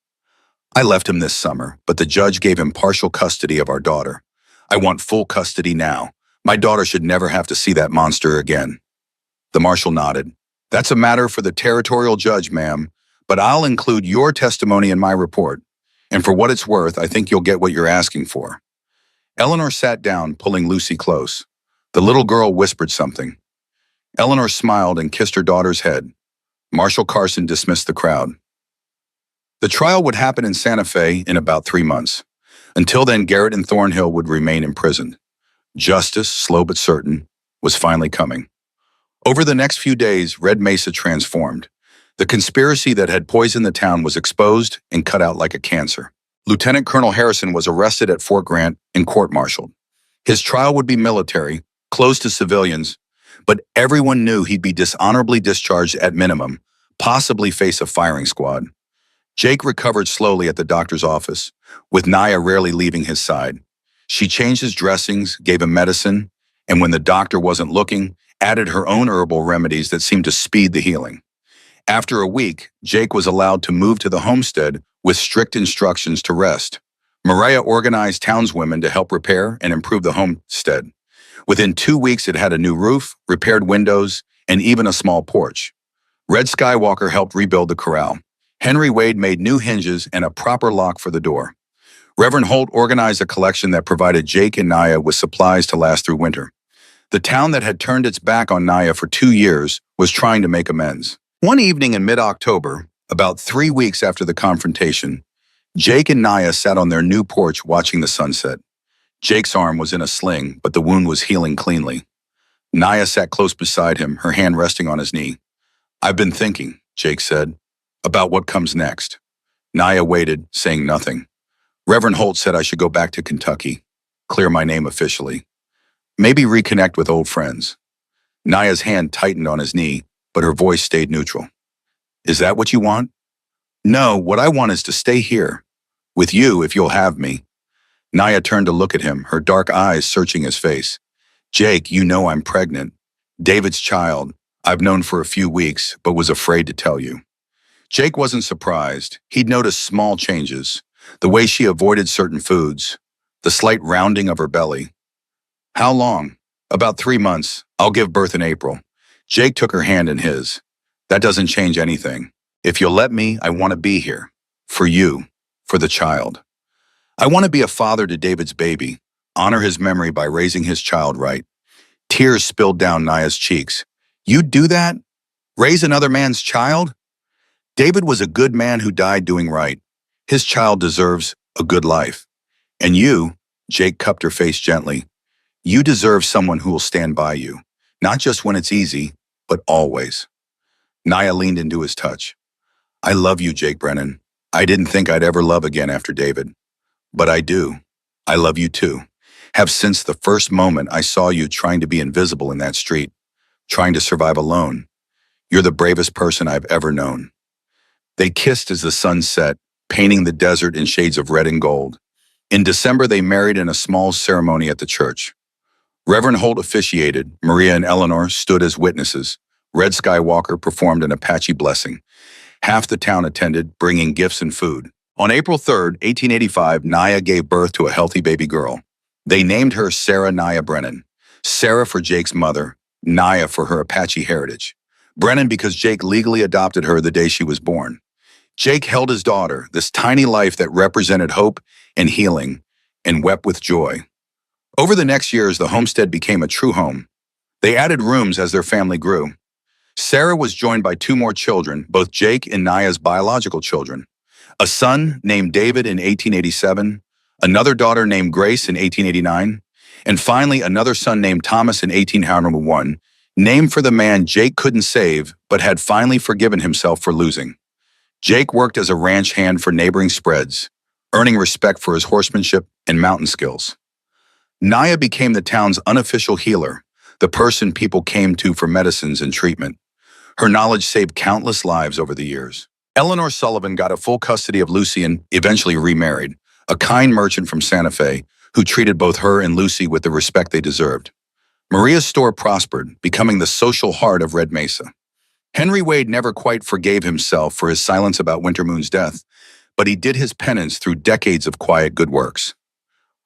I left him this summer, but the judge gave him partial custody of our daughter. I want full custody now. My daughter should never have to see that monster again. The marshal nodded. That's a matter for the territorial judge, ma'am, but I'll include your testimony in my report. And for what it's worth, I think you'll get what you're asking for." Eleanor sat down, pulling Lucy close. The little girl whispered something. Eleanor smiled and kissed her daughter's head. Marshal Carson dismissed the crowd. The trial would happen in Santa Fe in about 3 months. Until then, Garrett and Thornhill would remain imprisoned. Justice, slow but certain, was finally coming. Over the next few days, Red Mesa transformed. The conspiracy that had poisoned the town was exposed and cut out like a cancer. Lieutenant Colonel Harrison was arrested at Fort Grant and court-martialed. His trial would be military, closed to civilians, but everyone knew he'd be dishonorably discharged at minimum, possibly face a firing squad. Jake recovered slowly at the doctor's office, with Naya rarely leaving his side. She changed his dressings, gave him medicine, and when the doctor wasn't looking, added her own herbal remedies that seemed to speed the healing. After a week, Jake was allowed to move to the homestead with strict instructions to rest. Maria organized townswomen to help repair and improve the homestead. Within 2 weeks, it had a new roof, repaired windows, and even a small porch. Red Skywalker helped rebuild the corral. Henry Wade made new hinges and a proper lock for the door. Reverend Holt organized a collection that provided Jake and Naya with supplies to last through winter. The town that had turned its back on Naya for 2 years was trying to make amends. One evening in mid-October, about 3 weeks after the confrontation, Jake and Naya sat on their new porch watching the sunset. Jake's arm was in a sling, but the wound was healing cleanly. Naya sat close beside him, her hand resting on his knee. "I've been thinking," Jake said, "about what comes next." Naya waited, saying nothing. Reverend Holt said I should go back to Kentucky, clear my name officially. Maybe reconnect with old friends. Naya's hand tightened on his knee, but her voice stayed neutral. "Is that what you want?" "No, what I want is to stay here. With you, if you'll have me." Naya turned to look at him, her dark eyes searching his face. "Jake, you know I'm pregnant. David's child. I've known for a few weeks, but was afraid to tell you." Jake wasn't surprised. He'd noticed small changes. The way she avoided certain foods. The slight rounding of her belly. "How long?" "About 3 months. I'll give birth in April." Jake took her hand in his. "That doesn't change anything. If you'll let me, I want to be here. For you. For the child. I want to be a father to David's baby. Honor his memory by raising his child right." Tears spilled down Naya's cheeks. "You'd do that? Raise another man's child?" "David was a good man who died doing right. His child deserves a good life. And you," Jake cupped her face gently, "you deserve someone who will stand by you. Not just when it's easy, but always." Naya leaned into his touch. "I love you, Jake Brennan. I didn't think I'd ever love again after David. But I do. I love you too. Have since the first moment I saw you trying to be invisible in that street, trying to survive alone. You're the bravest person I've ever known." They kissed as the sun set, painting the desert in shades of red and gold. In December, they married in a small ceremony at the church. Reverend Holt officiated. Maria and Eleanor stood as witnesses. Red Skywalker performed an Apache blessing. Half the town attended, bringing gifts and food. On April 3rd, 1885, Naya gave birth to a healthy baby girl. They named her Sarah Naya Brennan. Sarah for Jake's mother, Naya for her Apache heritage. Brennan because Jake legally adopted her the day she was born. Jake held his daughter, this tiny life that represented hope and healing, and wept with joy. Over the next years, the homestead became a true home. They added rooms as their family grew. Sarah was joined by 2 more children, both Jake and Naya's biological children. A son named David in 1887, another daughter named Grace in 1889, and finally another son named Thomas in 1801, named for the man Jake couldn't save but had finally forgiven himself for losing. Jake worked as a ranch hand for neighboring spreads, earning respect for his horsemanship and mountain skills. Naya became the town's unofficial healer, the person people came to for medicines and treatment. Her knowledge saved countless lives over the years. Eleanor Sullivan got a full custody of Lucy and eventually remarried, a kind merchant from Santa Fe who treated both her and Lucy with the respect they deserved. Maria's store prospered, becoming the social heart of Red Mesa. Henry Wade never quite forgave himself for his silence about Winter Moon's death, but he did his penance through decades of quiet good works.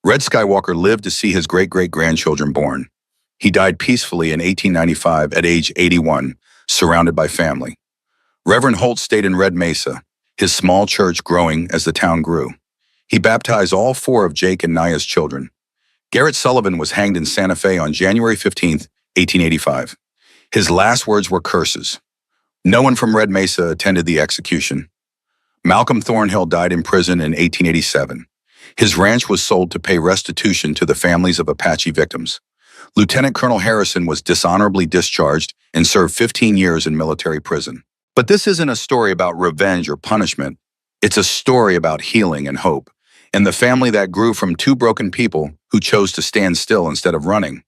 Red Skywalker lived to see his great-great-grandchildren born. He died peacefully in 1895 at age 81, surrounded by family. Reverend Holt stayed in Red Mesa, his small church growing as the town grew. He baptized all four of Jake and Naya's children. Garrett Sullivan was hanged in Santa Fe on January 15th, 1885. His last words were curses. No one from Red Mesa attended the execution. Malcolm Thornhill died in prison in 1887. His ranch was sold to pay restitution to the families of Apache victims. Lieutenant Colonel Harrison was dishonorably discharged and served 15 years in military prison. But this isn't a story about revenge or punishment. It's a story about healing and hope, and the family that grew from two broken people who chose to stand still instead of running.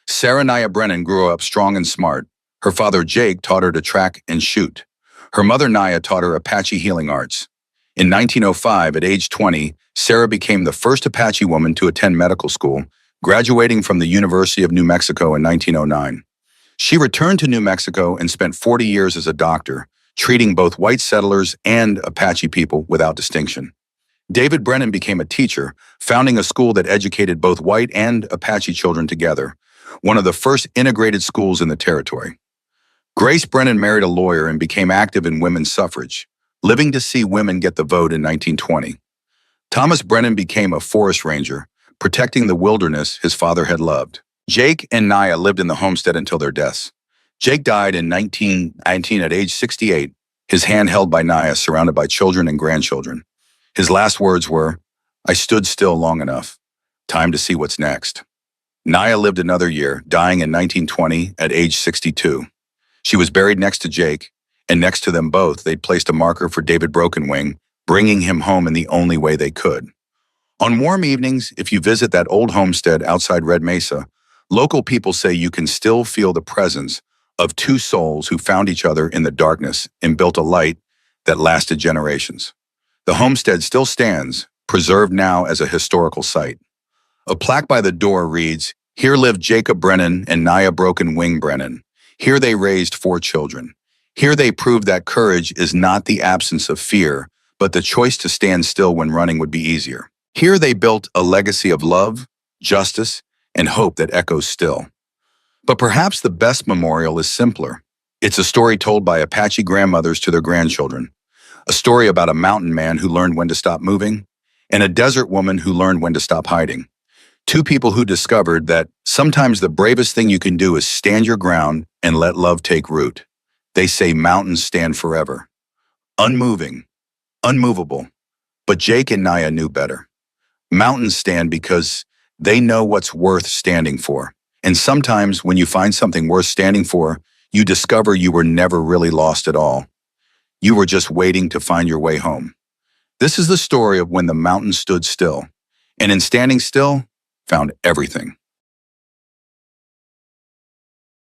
Sarah Naya Brennan grew up strong and smart. Her father Jake taught her to track and shoot. Her mother Naya taught her Apache healing arts. In 1905, at age 20, Sarah became the first Apache woman to attend medical school, graduating from the University of New Mexico in 1909. She returned to New Mexico and spent 40 years as a doctor, treating both white settlers and Apache people without distinction. David Brennan became a teacher, founding a school that educated both white and Apache children together, one of the first integrated schools in the territory. Grace Brennan married a lawyer and became active in women's suffrage, living to see women get the vote in 1920. Thomas Brennan became a forest ranger, protecting the wilderness his father had loved. Jake and Naya lived in the homestead until their deaths. Jake died in 1919 at age 68, his hand held by Naya, surrounded by children and grandchildren. His last words were, "I stood still long enough. Time to see what's next." Naya lived another year, dying in 1920 at age 62. She was buried next to Jake, and next to them both, they'd placed a marker for David Brokenwing, bringing him home in the only way they could. On warm evenings, if you visit that old homestead outside Red Mesa, local people say you can still feel the presence of two souls who found each other in the darkness and built a light that lasted generations. The homestead still stands, preserved now as a historical site. A plaque by the door reads, "Here lived Jacob Brennan and Naya Broken Wing Brennan. Here they raised 4 children. Here they proved that courage is not the absence of fear, but the choice to stand still when running would be easier. Here they built a legacy of love, justice, and hope that echoes still." But perhaps the best memorial is simpler. It's a story told by Apache grandmothers to their grandchildren. A story about a mountain man who learned when to stop moving, and a desert woman who learned when to stop hiding. Two people who discovered that sometimes the bravest thing you can do is stand your ground and let love take root. They say mountains stand forever. Unmoving, unmovable. But Jake and Naya knew better. Mountains stand because they know what's worth standing for. And sometimes when you find something worth standing for, you discover you were never really lost at all. You were just waiting to find your way home. This is the story of when the mountain stood still, and in standing still, found everything.